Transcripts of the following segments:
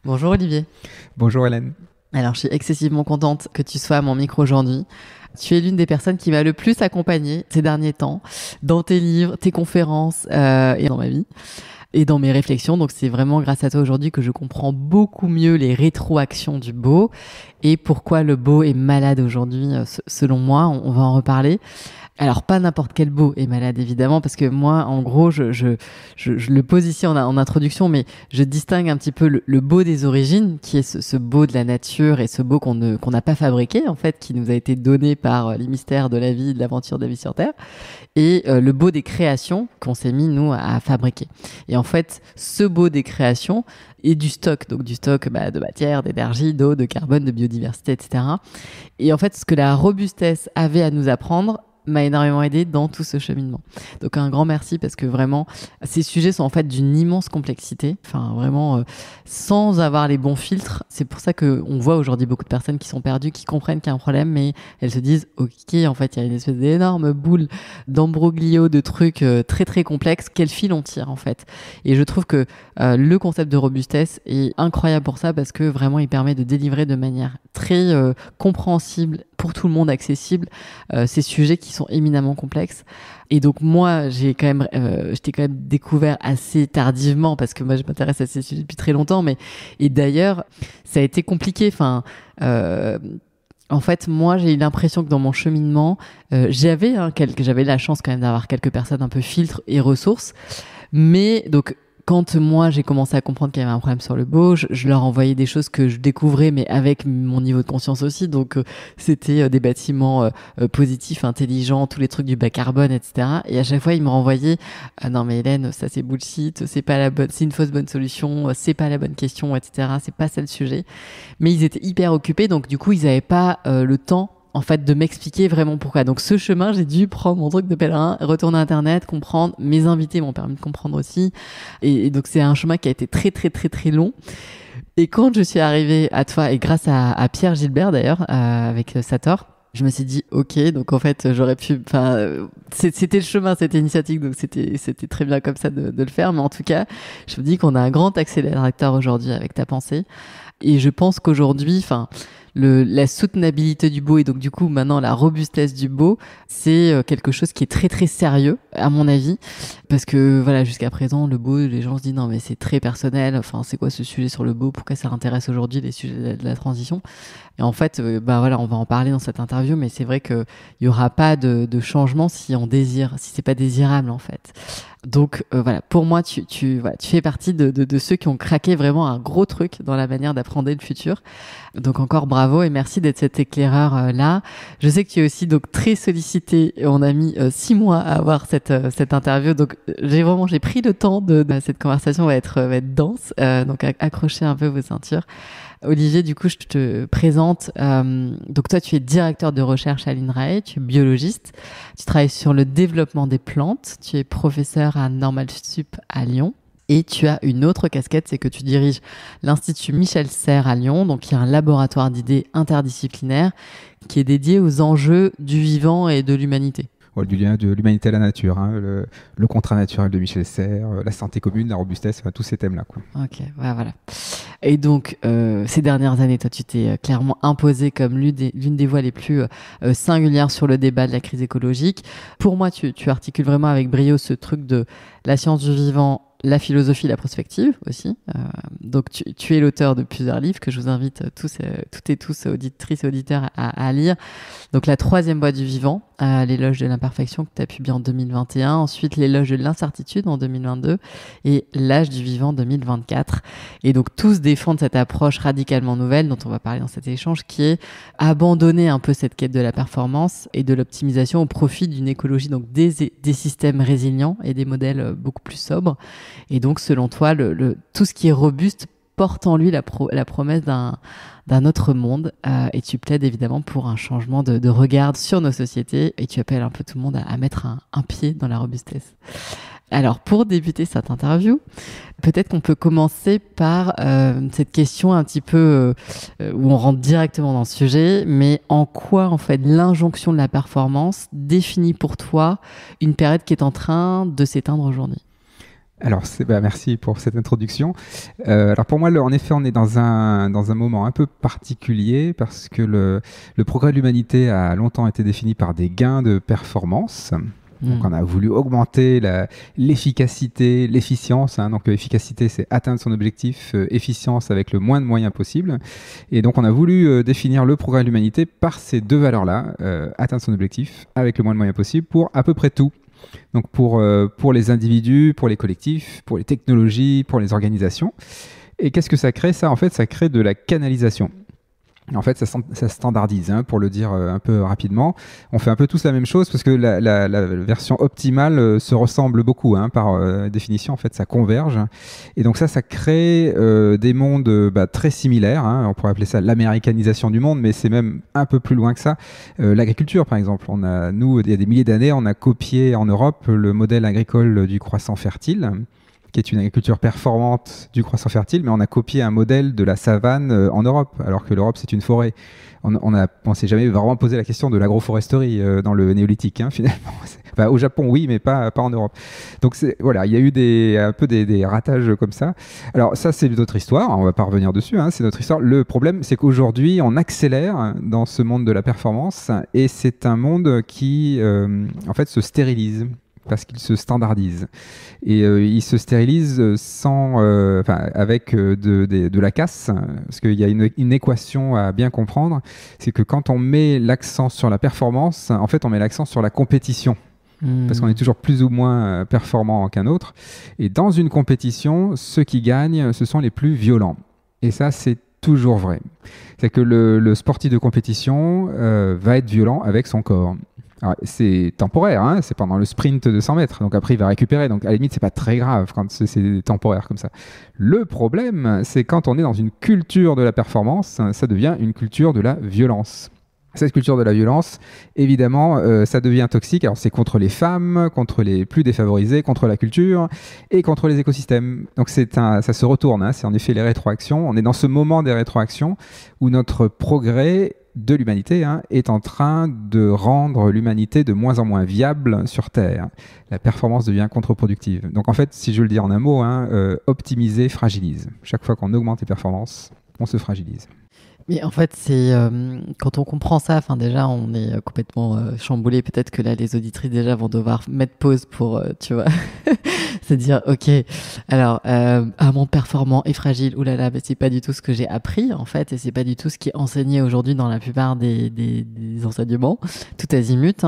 Bonjour Olivier. Bonjour Hélène. Alors, je suis excessivement contente que tu sois à mon micro aujourd'hui. Tu es l'une des personnes qui m'a le plus accompagnée ces derniers temps dans tes livres, tes conférences et dans ma vie et dans mes réflexions. Donc, c'est vraiment grâce à toi aujourd'hui que je comprends beaucoup mieux les rétroactions du beau et pourquoi le beau est malade aujourd'hui, selon moi. On va en reparler. Alors, pas n'importe quel beau est malade, évidemment, parce que moi, en gros, je le pose ici en introduction, mais je distingue un petit peu le beau des origines, qui est ce beau de la nature et ce beau qu'on n'a pas fabriqué, en fait, qui nous a été donné par les mystères de la vie, de l'aventure de la vie sur Terre, et le beau des créations qu'on s'est mis, nous, à fabriquer. Et en fait, ce beau des créations est du stock, donc du stock de matière, d'énergie, d'eau, de carbone, de biodiversité, etc. Et en fait, ce que la robustesse avait à nous apprendre, m'a énormément aidé dans tout ce cheminement. Donc un grand merci parce que vraiment ces sujets sont en fait d'une immense complexité, enfin vraiment sans avoir les bons filtres. C'est pour ça que on voit aujourd'hui beaucoup de personnes qui sont perdues, qui comprennent qu'il y a un problème, mais elles se disent ok, en fait il y a une espèce d'énorme boule d'ambroglio de trucs très très complexes. Quel fil on tire en fait? Et je trouve que le concept de robustesse est incroyable pour ça parce que vraiment il permet de délivrer de manière très compréhensible pour tout le monde, accessible, ces sujets qui sont éminemment complexes. Et donc moi, je t'ai quand même découvert assez tardivement parce que moi je m'intéresse à ces sujets depuis très longtemps. Et d'ailleurs, ça a été compliqué. En fait, moi, j'ai eu l'impression que dans mon cheminement, j'avais la chance quand même d'avoir quelques personnes un peu filtres et ressources. Mais donc quand moi j'ai commencé à comprendre qu'il y avait un problème sur le beau, je leur envoyais des choses que je découvrais, mais avec mon niveau de conscience aussi. Donc c'était des bâtiments positifs, intelligents, tous les trucs du bas carbone, etc. Et à chaque fois ils me renvoyaient non mais Hélène, ça c'est bullshit, c'est une fausse bonne solution, c'est pas la bonne question, etc. C'est pas ça le sujet. Mais ils étaient hyper occupés, donc du coup ils avaient pas le temps en fait, de m'expliquer vraiment pourquoi. Donc, ce chemin, j'ai dû prendre mon truc de pèlerin, retourner à Internet, comprendre. Mes invités m'ont permis de comprendre aussi. Et donc, c'est un chemin qui a été très, très, très, très long. Et quand je suis arrivée à toi, et grâce à Pierre Gilbert d'ailleurs, avec Sator, je me suis dit, ok, donc en fait, c'était le chemin, c'était initiatique, donc c'était très bien comme ça de le faire. Mais en tout cas, je me dis qu'on a un grand accélérateur aujourd'hui avec ta pensée. Et je pense qu'aujourd'hui, la soutenabilité du beau et donc du coup maintenant la robustesse du beau, c'est quelque chose qui est très très sérieux à mon avis, parce que voilà, jusqu'à présent le beau, les gens se disent non mais c'est très personnel, enfin c'est quoi ce sujet sur le beau, pourquoi ça intéresse aujourd'hui les sujets de la transition? Et en fait voilà, on va en parler dans cette interview, mais c'est vrai que il y aura pas de changement si c'est pas désirable en fait. Donc voilà, pour moi tu fais partie de ceux qui ont craqué vraiment un gros truc dans la manière d'apprendre le futur. Donc encore bravo et merci d'être cet éclaireur là. Je sais que tu es aussi donc très sollicité et on a mis 6 mois à avoir cette interview. Donc j'ai pris le temps cette conversation va être dense. Donc accrochez un peu vos ceintures. Olivier, du coup, je te présente. Donc toi, tu es directeur de recherche à l'INRAE, tu es biologiste, tu travailles sur le développement des plantes, tu es professeur à Normal Sup à Lyon. Et tu as une autre casquette, c'est que tu diriges l'Institut Michel Serres à Lyon, donc il y a un laboratoire d'idées interdisciplinaire qui est dédié aux enjeux du vivant et de l'humanité. Du lien de l'humanité à la nature, le contrat naturel de Michel Serres, la santé commune, la robustesse, tous ces thèmes-là. Ok, voilà. Et donc, ces dernières années, toi, tu t'es clairement imposé comme l'une des voix les plus singulières sur le débat de la crise écologique. Pour moi, tu articules vraiment avec brio ce truc de la science du vivant, la philosophie, la prospective aussi. Donc, tu es l'auteur de plusieurs livres que je vous invite toutes et tous, auditrices et auditeurs, à lire. Donc, La troisième voie du vivant, l'éloge de l'imperfection que tu as publié en 2021. Ensuite, l'éloge de l'incertitude en 2022 et l'âge du vivant 2024. Et donc, tous défendent cette approche radicalement nouvelle dont on va parler dans cet échange qui est abandonner un peu cette quête de la performance et de l'optimisation au profit d'une écologie, donc des systèmes résilients et des modèles beaucoup plus sobres. Et donc, selon toi, tout ce qui est robuste porte en lui la promesse d'un autre monde, et tu plaides évidemment pour un changement de regard sur nos sociétés et tu appelles un peu tout le monde à mettre un pied dans la robustesse. Alors, pour débuter cette interview, peut-être qu'on peut commencer par cette question un petit peu où on rentre directement dans le sujet, mais en quoi, en fait, l'injonction de la performance définit pour toi une période qui est en train de s'éteindre aujourd'hui ? Alors, merci pour cette introduction. Alors pour moi, en effet, on est dans un moment un peu particulier parce que le progrès de l'humanité a longtemps été défini par des gains de performance. Donc on a voulu augmenter l'efficacité, l'efficience. Donc efficacité, c'est atteindre son objectif, efficience avec le moins de moyens possible. Et donc on a voulu définir le progrès de l'humanité par ces deux valeurs-là, atteindre son objectif avec le moins de moyens possible pour à peu près tout. Donc pour les individus, pour les collectifs, pour les technologies, pour les organisations. Et qu'est-ce que ça crée ça? En fait, ça crée de la canalisation. En fait, ça standardise, pour le dire un peu rapidement. On fait un peu tous la même chose parce que la version optimale se ressemble beaucoup, par définition. En fait, ça converge. Et donc ça crée des mondes très similaires. On pourrait appeler ça l'américanisation du monde, mais c'est même un peu plus loin que ça. L'agriculture, par exemple. Nous, il y a des milliers d'années, on a copié en Europe le modèle agricole du croissant fertile, qui est une agriculture performante du croissant fertile, mais on a copié un modèle de la savane en Europe, alors que l'Europe, c'est une forêt. On s'est jamais vraiment posé la question de l'agroforesterie dans le néolithique, finalement. Enfin, au Japon, oui, mais pas en Europe. Donc, voilà, il y a eu un peu des ratages comme ça. Alors, ça, c'est notre histoire. On ne va pas revenir dessus, c'est notre histoire. Le problème, c'est qu'aujourd'hui, on accélère dans ce monde de la performance, et c'est un monde qui, en fait, se stérilise, parce qu'il se standardise. Et il se stérilise avec de la casse, parce qu'il y a une équation à bien comprendre, c'est que quand on met l'accent sur la performance, en fait on met l'accent sur la compétition. Parce qu'on est toujours plus ou moins performant qu'un autre. Et dans une compétition, ceux qui gagnent, ce sont les plus violents. Et ça, c'est toujours vrai. C'est que le sportif de compétition va être violent avec son corps. Alors, c'est temporaire, c'est pendant le sprint de 100 mètres, donc après il va récupérer, donc à la limite c'est pas très grave quand c'est temporaire comme ça. Le problème, c'est quand on est dans une culture de la performance, ça devient une culture de la violence. Cette culture de la violence, évidemment, ça devient toxique. Alors c'est contre les femmes, contre les plus défavorisés, contre la culture et contre les écosystèmes. Donc ça se retourne, c'est en effet les rétroactions. On est dans ce moment des rétroactions où notre progrès de l'humanité est en train de rendre l'humanité de moins en moins viable sur Terre. La performance devient contre-productive. Donc en fait, si je le dis en un mot, optimiser fragilise. Chaque fois qu'on augmente les performances, on se fragilise. Mais en fait, c'est quand on comprend ça, déjà, on est complètement chamboulé. Peut-être que là, les auditrices déjà vont devoir mettre pause pour, tu vois, se dire, ok, alors, un monde performant et fragile, oulala, mais c'est pas du tout ce que j'ai appris, en fait, et c'est pas du tout ce qui est enseigné aujourd'hui dans la plupart des enseignements, tout azimut.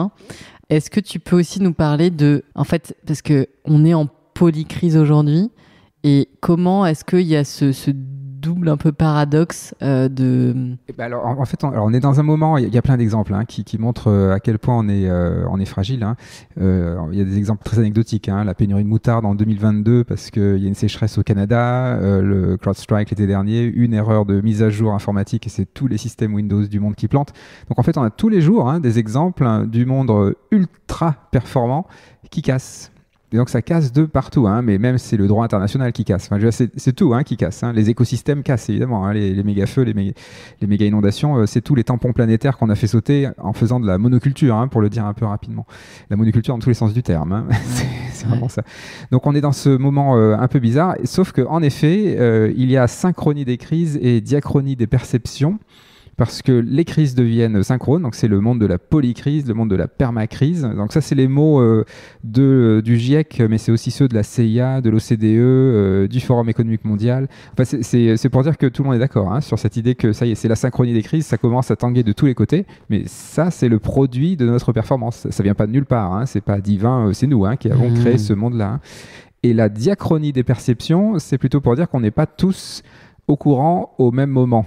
Est-ce que tu peux aussi nous parler en fait, parce que on est en polycrise aujourd'hui, et comment est-ce qu'il y a ce double un peu paradoxe Alors, en fait, on est dans un moment, il y a plein d'exemples qui montrent à quel point on est fragile. Il y a des exemples très anecdotiques. La pénurie de moutarde en 2022 parce qu'il y a une sécheresse au Canada, le CrowdStrike l'été dernier, une erreur de mise à jour informatique et c'est tous les systèmes Windows du monde qui plantent. Donc en fait, on a tous les jours des exemples du monde ultra performant qui casse. Et donc ça casse de partout, mais même c'est le droit international qui casse. Enfin, c'est tout qui casse. Les écosystèmes cassent évidemment, les méga-feux, les méga-inondations, c'est tous les tampons planétaires qu'on a fait sauter en faisant de la monoculture, pour le dire un peu rapidement. La monoculture dans tous les sens du terme, c'est vraiment ça. Donc on est dans ce moment un peu bizarre, sauf qu'en effet, il y a synchronie des crises et diachronie des perceptions. Parce que les crises deviennent synchrones, donc c'est le monde de la polycrise, le monde de la permacrise. Donc ça, c'est les mots du GIEC, mais c'est aussi ceux de la CIA, de l'OCDE, du Forum économique mondial. Enfin, c'est pour dire que tout le monde est d'accord sur cette idée que ça y est, c'est la synchronie des crises, ça commence à tanguer de tous les côtés. Mais ça, c'est le produit de notre performance. Ça vient pas de nulle part, c'est pas divin, c'est nous qui avons créé ce monde-là. Et la diachronie des perceptions, c'est plutôt pour dire qu'on n'est pas tous au courant au même moment.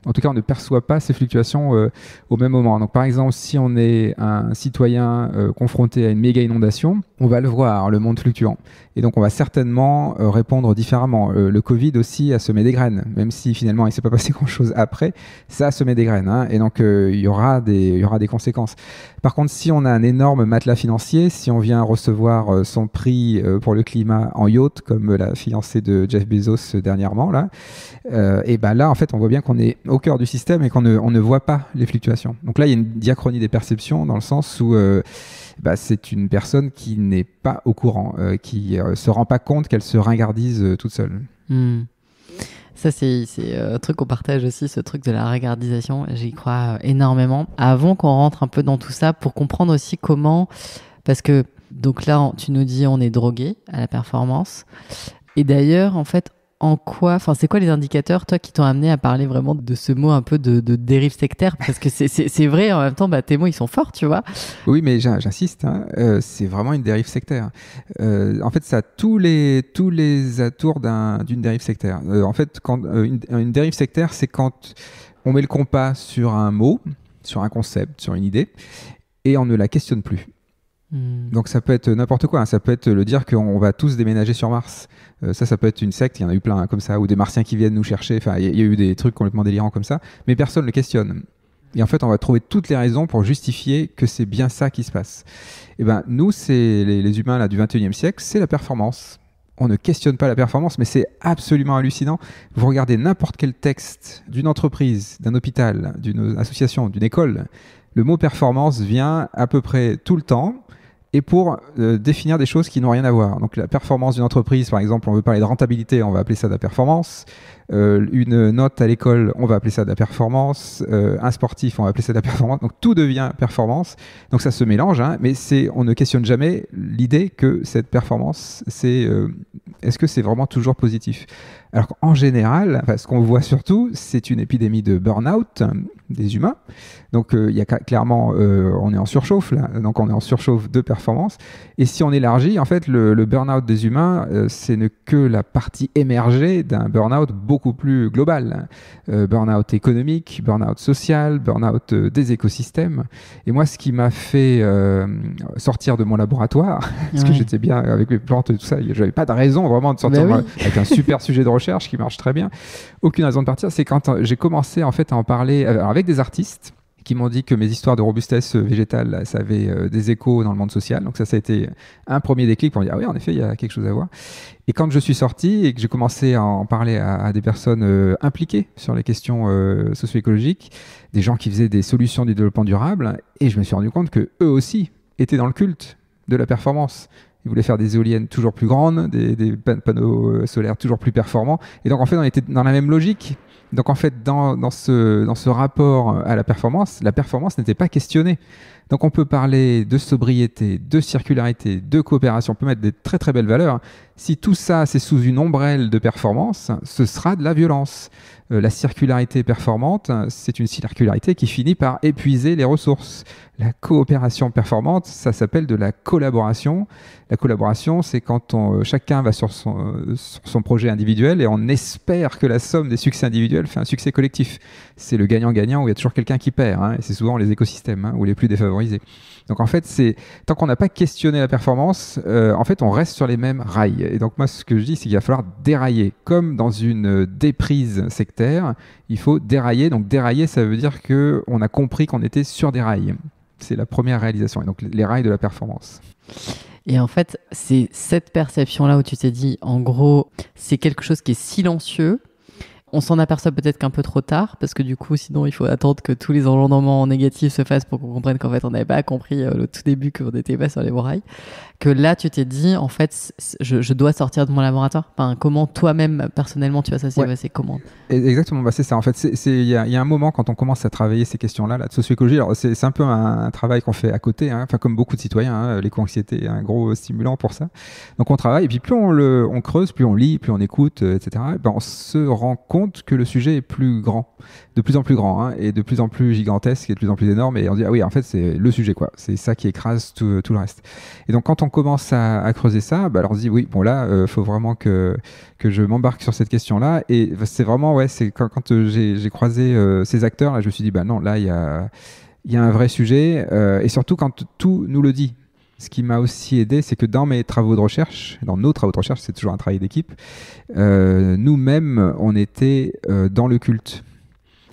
En tout cas, on ne perçoit pas ces fluctuations au même moment. Donc, par exemple, si on est un citoyen confronté à une méga inondation, on va le voir, le monde fluctuant. Et donc, on va certainement répondre différemment. Le Covid aussi a semé des graines, même si finalement, il ne s'est pas passé grand-chose après, ça a semé des graines. Et donc, il y aura des conséquences. Par contre, si on a un énorme matelas financier, si on vient recevoir son prix pour le climat en yacht, comme la fiancée de Jeff Bezos dernièrement, là, et ben là, en fait, on voit bien qu'on est au cœur du système et qu'on ne voit pas les fluctuations. Donc là, il y a une diachronie des perceptions dans le sens où bah, c'est une personne qui n'est pas au courant, qui se rend pas compte qu'elle se ringardise toute seule. Ça, c'est un truc qu'on partage aussi, ce truc de la regardisation. J'y crois énormément. Avant qu'on rentre un peu dans tout ça, pour comprendre aussi comment... Parce que, donc là, tu nous dis on est drogué à la performance. Et d'ailleurs, en fait, c'est quoi les indicateurs, toi, qui t'ont amené à parler vraiment de ce mot un peu de dérive sectaire? Parce que c'est vrai, en même temps, tes mots, ils sont forts, tu vois. Oui, mais j'insiste, hein, c'est vraiment une dérive sectaire. En fait, ça a tous les atours d'une dérive sectaire. En fait, une dérive sectaire, c'est quand on met le compas sur un mot, sur un concept, sur une idée, et on ne la questionne plus. Donc ça peut être n'importe quoi, hein. Ça peut être le dire qu'on va tous déménager sur Mars. Ça peut être une secte, il y en a eu plein, hein, comme ça, ou des martiens qui viennent nous chercher. Enfin, il y a eu des trucs complètement délirants comme ça, mais personne ne le questionne. Et en fait, on va trouver toutes les raisons pour justifier que c'est bien ça qui se passe. Et ben, nous, c'est les humains là, du 21e siècle, c'est la performance. On ne questionne pas la performance, mais c'est absolument hallucinant. Vous regardez n'importe quel texte d'une entreprise, d'un hôpital, d'une association, d'une école, le mot performance vient à peu près tout le temps, et pour définir des choses qui n'ont rien à voir. Donc la performance d'une entreprise, par exemple, on veut parler de rentabilité, on va appeler ça de la performance. Une note à l'école, on va appeler ça de la performance. Un sportif, on va appeler ça de la performance. Donc tout devient performance. Donc ça se mélange, hein, mais on ne questionne jamais l'idée que cette performance, est-ce que c'est vraiment toujours positif? Alors qu'en général, ce qu'on voit surtout, c'est une épidémie de burn-out des humains. Donc il y a clairement, on est en surchauffe là, donc on est en surchauffe de performance. Et si on élargit, en fait, le burn-out des humains, c'est que la partie émergée d'un burn-out beaucoup plus global. Burn-out économique, burn-out social, burn-out des écosystèmes. Et moi, ce qui m'a fait sortir de mon laboratoire, parce que j'étais bien avec mes plantes et tout ça, j'avais pas de raison vraiment de sortir avec un super sujet de recherche qui marche très bien. Aucune raison de partir. C'est quand j'ai commencé en fait à en parler avec des artistes qui m'ont dit que mes histoires de robustesse végétale, là, ça avait des échos dans le monde social. Donc ça a été un premier déclic pour me dire, ah oui, en effet, il y a quelque chose à voir. Et quand je suis sorti et que j'ai commencé à en parler à des personnes impliquées sur les questions socio-écologiques, des gens qui faisaient des solutions du développement durable, et je me suis rendu compte que eux aussi étaient dans le culte de la performance. Ils voulaient faire des éoliennes toujours plus grandes, des panneaux solaires toujours plus performants. Et donc, en fait, on était dans la même logique. Donc, en fait, dans ce rapport à la performance n'était pas questionnée. Donc, on peut parler de sobriété, de circularité, de coopération. On peut mettre des très, très belles valeurs. Si tout ça, c'est sous une ombrelle de performance, ce sera de la violence. La circularité performante, c'est une circularité qui finit par épuiser les ressources. La coopération performante, ça s'appelle de la collaboration. La collaboration, c'est quand chacun va sur son projet individuel et on espère que la somme des succès individuels fait un succès collectif. C'est le gagnant-gagnant où il y a toujours quelqu'un qui perd, hein, et c'est souvent les écosystèmes, hein, ou les plus défavorisés. Donc en fait, tant qu'on n'a pas questionné la performance, en fait, on reste sur les mêmes rails. Et donc moi, ce que je dis, c'est qu'il va falloir dérailler. Comme dans une déprise sectaire, il faut dérailler. Donc dérailler, ça veut dire qu'on a compris qu'on était sur des rails. C'est la première réalisation. Et donc les rails de la performance. Et en fait, c'est cette perception-là où tu t'es dit, en gros, c'est quelque chose qui est silencieux. On s'en aperçoit peut-être qu'un peu trop tard, parce que du coup, sinon, il faut attendre que tous les engendrements négatifs se fassent pour qu'on comprenne qu'en fait, on n'avait pas compris le tout début qu'on n'était pas sur les bons rails. Que là, tu t'es dit, en fait, je dois sortir de mon laboratoire. Enfin, comment toi-même, personnellement, tu vois ça, c'est comment? Exactement, c'est ça. En fait, il y a un moment quand on commence à travailler ces questions-là, de socio-écologie. Alors, c'est un peu un travail qu'on fait à côté, hein, comme beaucoup de citoyens. Hein, l'éco-anxiété est un gros stimulant pour ça. Donc, on travaille, et puis plus on creuse, plus on lit, plus on écoute, etc. On se rend compte que le sujet est plus grand, de plus en plus grand, hein, et de plus en plus gigantesque, et de plus en plus énorme. Et on dit, ah oui, en fait, c'est le sujet, quoi. C'est ça qui écrase tout le reste. Et donc, quand on commence à creuser ça, alors on se dit, oui, bon là, faut vraiment que je m'embarque sur cette question-là. Et c'est vraiment, c'est quand j'ai croisé ces acteurs, là, je me suis dit, non, là, il y a un vrai sujet, et surtout quand tout nous le dit. Ce qui m'a aussi aidé, c'est que dans mes travaux de recherche, dans nos travaux de recherche, c'est toujours un travail d'équipe, nous-mêmes, on était dans le culte.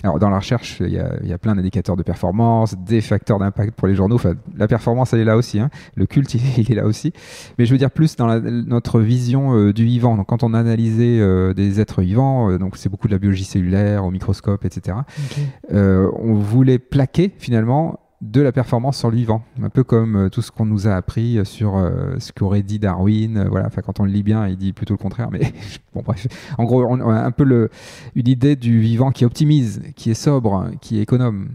Alors, dans la recherche, il y a plein d'indicateurs de performance, des facteurs d'impact pour les journaux. Enfin, la performance, elle est là aussi, hein. Le culte, il est là aussi. Mais je veux dire plus dans notre vision du vivant. Donc, quand on analysait des êtres vivants, donc c'est beaucoup de la biologie cellulaire, au microscope, etc., on voulait plaquer, finalement, de la performance sur le vivant. Un peu comme tout ce qu'on nous a appris sur ce qu'aurait dit Darwin. Voilà, enfin, quand on le lit bien, il dit plutôt le contraire. Mais bon, bref. En gros, on a un peu une idée du vivant qui optimise, qui est sobre, qui est économe.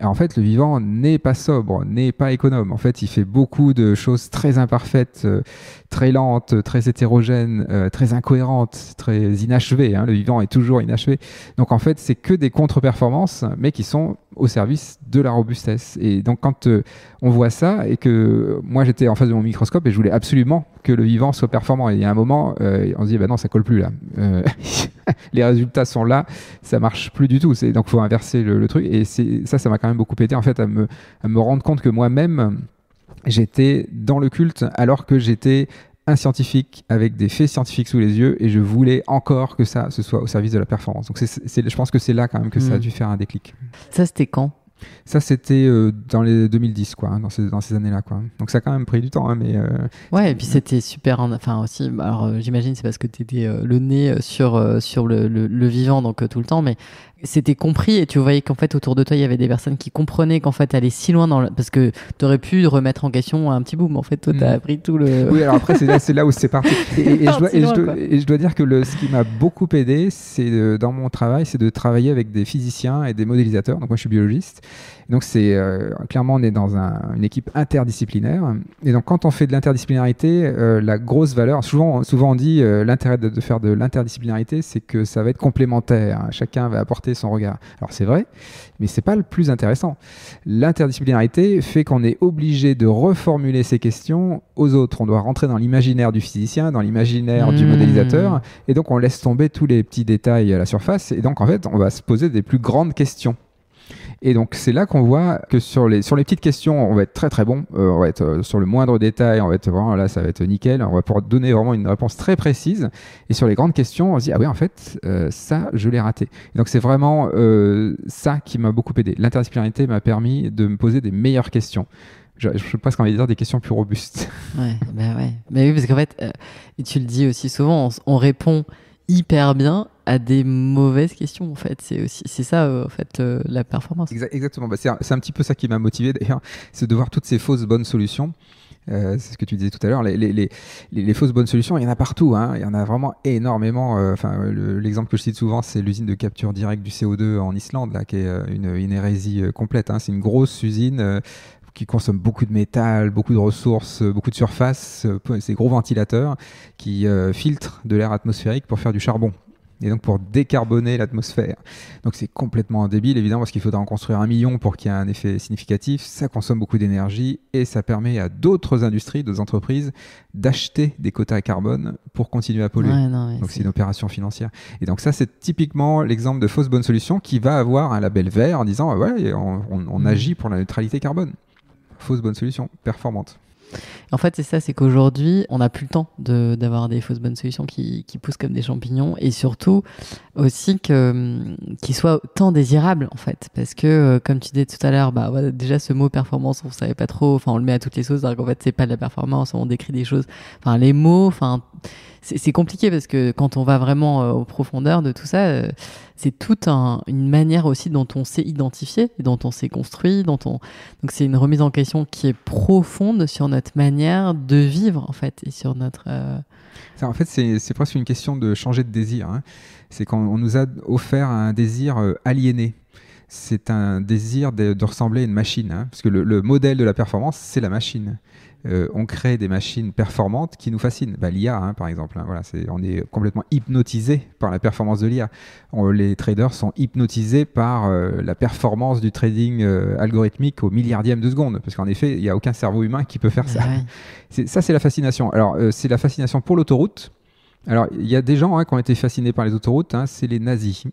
Alors en fait, le vivant n'est pas sobre, n'est pas économe. En fait, il fait beaucoup de choses très imparfaites, très lentes, très hétérogènes, très incohérentes, très inachevées. Hein. Le vivant est toujours inachevé. Donc en fait, c'est que des contre-performances, mais qui sont au service de la robustesse. Et donc quand on voit ça, et que moi j'étais en face de mon microscope et je voulais absolument que le vivant soit performant. Et il y a un moment, on se dit, bah non, ça colle plus là. Les résultats sont là, ça marche plus du tout. Donc il faut inverser le truc. Et ça m'a quand même beaucoup aidé en fait à me rendre compte que moi-même, j'étais dans le culte alors que j'étais un scientifique avec des faits scientifiques sous les yeux et je voulais encore que ça ce soit au service de la performance. Donc je pense que c'est là quand même que ça a dû faire un déclic. Ça, c'était quand ? Ça, c'était dans les 2010, quoi, hein, dans ces années-là, quoi. Donc ça a quand même pris du temps, hein, mais... Ouais, et puis c'était super... Enfin aussi, alors j'imagine c'est parce que tu étais le nez sur le vivant, donc tout le temps, mais c'était compris et tu voyais qu'en fait autour de toi il y avait des personnes qui comprenaient qu'en fait aller si loin parce que tu aurais pu remettre en question un petit bout, mais en fait toi tu as appris tout le... Oui, alors après c'est là où c'est parti. Et je dois dire que ce qui m'a beaucoup aidé, c'est dans mon travail, c'est de travailler avec des physiciens et des modélisateurs. Donc moi je suis biologiste. Donc c'est clairement on est dans une équipe interdisciplinaire. Et donc quand on fait de l'interdisciplinarité, la grosse valeur, souvent on dit l'intérêt de faire de l'interdisciplinarité, c'est que ça va être complémentaire. Chacun va apporter son regard. Alors c'est vrai, mais c'est pas le plus intéressant. L'interdisciplinarité fait qu'on est obligé de reformuler ces questions aux autres. On doit rentrer dans l'imaginaire du physicien, dans l'imaginaire du modélisateur, et donc on laisse tomber tous les petits détails à la surface. Et donc en fait, on va se poser des plus grandes questions. Et donc c'est là qu'on voit que sur les petites questions, on va être très très bon. On va être sur le moindre détail, on va être vraiment là, ça va être nickel. On va pouvoir donner vraiment une réponse très précise. Et sur les grandes questions, on se dit ah oui en fait ça je l'ai raté. Et donc c'est vraiment ça qui m'a beaucoup aidé. L'interdisciplinarité m'a permis de me poser des meilleures questions. Je sais pas ce qu'on va dire, des questions plus robustes. Ouais, bah ouais. Mais oui, parce qu'en fait, et tu le dis aussi souvent, on répond hyper bien à des mauvaises questions en fait. C'est ça en fait la performance. Exactement. Bah, c'est un petit peu ça qui m'a motivé d'ailleurs, c'est de voir toutes ces fausses bonnes solutions. C'est ce que tu disais tout à l'heure. Les fausses bonnes solutions, il y en a partout. Hein. Il y en a vraiment énormément. L'exemple que je cite souvent, c'est l'usine de capture directe du CO2 en Islande, là, qui est une hérésie complète. Hein. C'est une grosse usine qui consomme beaucoup de métal, beaucoup de ressources, beaucoup de surface, ces gros ventilateurs qui filtrent de l'air atmosphérique pour faire du charbon. Et donc pour décarboner l'atmosphère. Donc c'est complètement débile, évidemment, parce qu'il faudra en construire 1 million pour qu'il y ait un effet significatif. Ça consomme beaucoup d'énergie et ça permet à d'autres industries, d'autres entreprises d'acheter des quotas carbone pour continuer à polluer. Ouais, non, donc c'est une opération financière. Et donc ça, c'est typiquement l'exemple de fausse bonne solution qui va avoir un label vert en disant ouais, on agit pour la neutralité carbone. Fausse bonne solution, performante. En fait, c'est ça, c'est qu'aujourd'hui, on n'a plus le temps d'avoir des fausses bonnes solutions qui poussent comme des champignons et surtout aussi qu'ils soient tant désirables en fait. Parce que, comme tu disais tout à l'heure, bah, voilà, déjà ce mot performance, on ne savait pas trop, enfin on le met à toutes les sauces, alors qu'en fait, c'est pas de la performance, on décrit des choses, enfin les mots, enfin. C'est compliqué parce que quand on va vraiment aux profondeurs de tout ça, c'est toute une manière aussi dont on s'est identifié, dont on s'est construit, donc c'est une remise en question qui est profonde sur notre manière de vivre en fait et sur notre. Ça, en fait, c'est presque une question de changer de désir. Hein. C'est qu'on nous a offert un désir aliéné. C'est un désir de ressembler à une machine, hein, parce que le modèle de la performance, c'est la machine. On crée des machines performantes qui nous fascinent. Bah, l'IA, hein, par exemple. Hein, voilà, on est complètement hypnotisé par la performance de l'IA. Les traders sont hypnotisés par la performance du trading algorithmique au milliardième de seconde. Parce qu'en effet, il n'y a aucun cerveau humain qui peut faire ça. Ouais. C'est la fascination. Alors, c'est la fascination pour l'autoroute. Alors, il y a des gens qui ont été fascinés par les autoroutes, hein, c'est les nazis.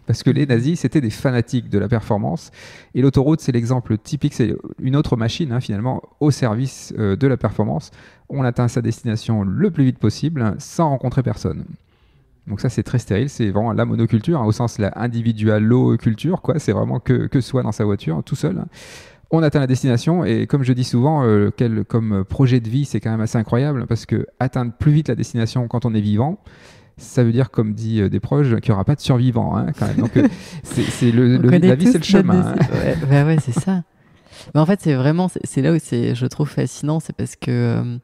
Parce que les nazis, c'était des fanatiques de la performance. Et l'autoroute, c'est l'exemple typique, c'est une autre machine, hein, finalement, au service de la performance. On atteint sa destination le plus vite possible, sans rencontrer personne. Donc ça, c'est très stérile, c'est vraiment la monoculture, hein, au sens la individualo-culture, quoi. C'est vraiment que soi dans sa voiture, tout seul. Hein. On atteint la destination et comme je dis souvent, comme projet de vie, c'est quand même assez incroyable parce que atteindre plus vite la destination quand on est vivant, ça veut dire, comme dit des proches, qu'il n'y aura pas de survivants. Hein, quand même. Donc la vie, c'est le chemin. Ouais, bah ouais, c'est ça. Mais en fait, c'est là où je trouve fascinant, c'est parce que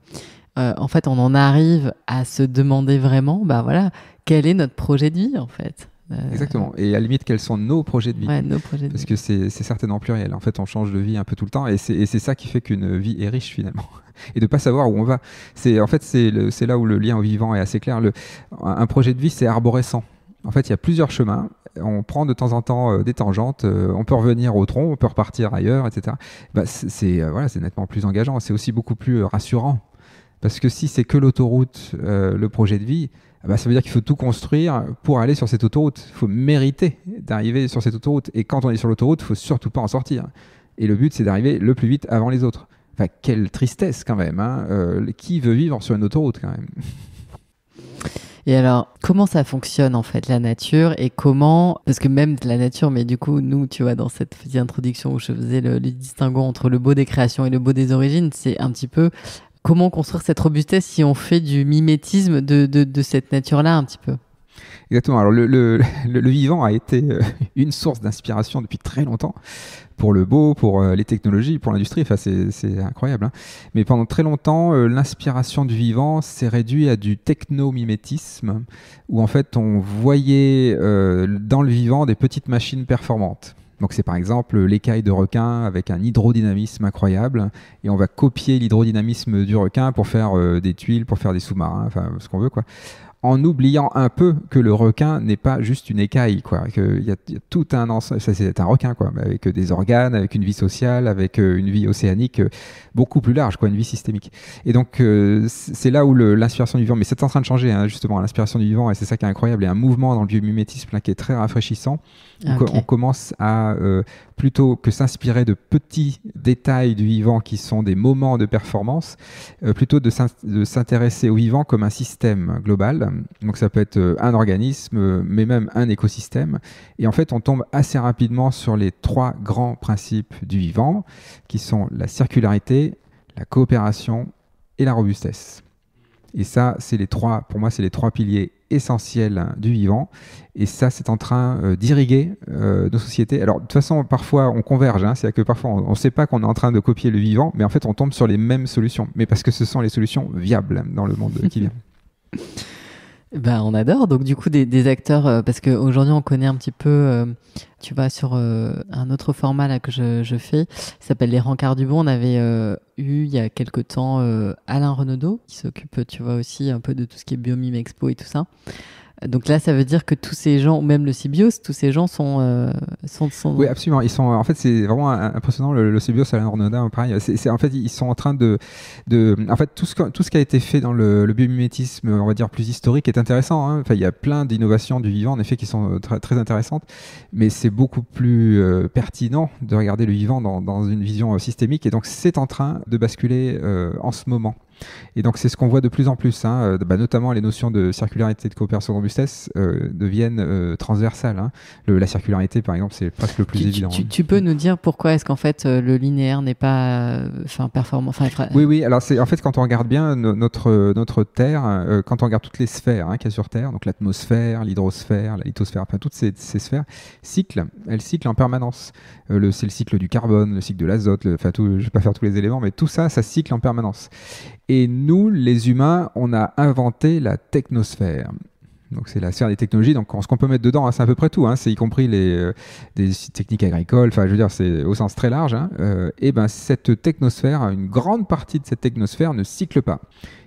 en fait, on en arrive à se demander vraiment, bah voilà, quel est notre projet de vie, en fait. Exactement. Et à la limite, quels sont nos projets de vie? Ouais, nos projets de Parce vie. que c'est certainement pluriel. En fait, on change de vie un peu tout le temps, et c'est ça qui fait qu'une vie est riche finalement. Et de pas savoir où on va. En fait, c'est là où le lien au vivant est assez clair. Un projet de vie, c'est arborescent. En fait, il y a plusieurs chemins. On prend de temps en temps des tangentes. On peut revenir au tronc, on peut repartir ailleurs, etc. Bah, voilà, c'est nettement plus engageant. C'est aussi beaucoup plus rassurant. Parce que si c'est que l'autoroute, le projet de vie, bah, ça veut dire qu'il faut tout construire pour aller sur cette autoroute. Il faut mériter d'arriver sur cette autoroute. Et quand on est sur l'autoroute, il ne faut surtout pas en sortir. Et le but, c'est d'arriver le plus vite avant les autres. Enfin, quelle tristesse quand même. Hein. Qui veut vivre sur une autoroute quand même? Et alors, comment ça fonctionne en fait la nature et comment, parce que même la nature, mais du coup, nous, tu vois, dans cette petite introduction où je faisais le distinguo entre le beau des créations et le beau des origines, c'est un petit peu comment construire cette robustesse si on fait du mimétisme de cette nature-là un petit peu. Exactement. Alors, le vivant a été une source d'inspiration depuis très longtemps pour le beau, pour les technologies, pour l'industrie. Enfin, c'est incroyable. Hein. Mais pendant très longtemps, l'inspiration du vivant s'est réduite à du techno-mimétisme, où en fait, on voyait dans le vivant des petites machines performantes. Donc c'est par exemple l'écaille de requin avec un hydrodynamisme incroyable, et on va copier l'hydrodynamisme du requin pour faire des tuiles, pour faire des sous-marins, enfin ce qu'on veut quoi. En oubliant un peu que le requin n'est pas juste une écaille, quoi. Il y a tout un ensemble, ça c'est un requin, quoi, avec des organes, avec une vie sociale, avec une vie océanique beaucoup plus large, quoi, une vie systémique. Et donc c'est là où l'inspiration du vivant, mais c'est en train de changer, hein, justement, l'inspiration du vivant, et c'est ça qui est incroyable, il y a un mouvement dans le biomimétisme là, qui est très rafraîchissant. Okay. On commence à, plutôt que s'inspirer de petits détails du vivant qui sont des moments de performance, plutôt de s'intéresser au vivant comme un système global. Donc ça peut être un organisme, mais même un écosystème. Et en fait, on tombe assez rapidement sur les 3 grands principes du vivant, qui sont la circularité, la coopération et la robustesse. Et ça, pour moi, c'est les 3 piliers essentiels du vivant. Et ça, c'est en train d'irriguer nos sociétés. Alors, de toute façon, parfois, on converge. Hein, c'est-à-dire que parfois, on ne sait pas qu'on est en train de copier le vivant, mais en fait, on tombe sur les mêmes solutions. Mais parce que ce sont les solutions viables dans le monde qui vient. Ben, on adore. Donc, du coup, des acteurs, parce qu'aujourd'hui, on connaît un petit peu, tu vois, sur un autre format là, que je fais, ça s'appelle Les Rencarts du Bon. On avait eu, il y a quelque temps, Alain Renaudot, qui s'occupe, tu vois, aussi un peu de tout ce qui est Biomime Expo et tout ça. Donc là, ça veut dire que tous ces gens, ou même le Sybios, tous ces gens sont... Oui, absolument. Ils sont, en fait, c'est vraiment impressionnant. Le Sybios, Alain Renaudin, pareil. En fait, ils sont en train en fait, tout ce qui a été fait dans le biomimétisme, on va dire, plus historique est intéressant. Hein. Enfin, il y a plein d'innovations du vivant, en effet, qui sont très, très intéressantes. Mais c'est beaucoup plus pertinent de regarder le vivant dans une vision systémique. Et donc, c'est en train de basculer en ce moment. Et donc c'est ce qu'on voit de plus en plus, hein, notamment les notions de circularité, de coopération, de robustesse deviennent transversales. Hein. La circularité, par exemple, c'est presque le plus évident. Tu peux nous dire pourquoi est-ce qu'en fait le linéaire n'est pas performant? Oui. Alors en fait, quand on regarde bien notre Terre, quand on regarde toutes les sphères qu'il y a sur Terre, donc l'atmosphère, l'hydrosphère, la lithosphère, enfin toutes ces sphères elles cyclent en permanence. C'est le cycle du carbone, le cycle de l'azote, je ne vais pas faire tous les éléments, mais tout ça cycle en permanence. Et nous, les humains, on a inventé la technosphère. Donc c'est la sphère des technologies. Donc ce qu'on peut mettre dedans, c'est à peu près tout. Hein, c'est y compris des techniques agricoles. Enfin, je veux dire, c'est au sens très large. Hein, et cette technosphère, une grande partie de cette technosphère ne cycle pas.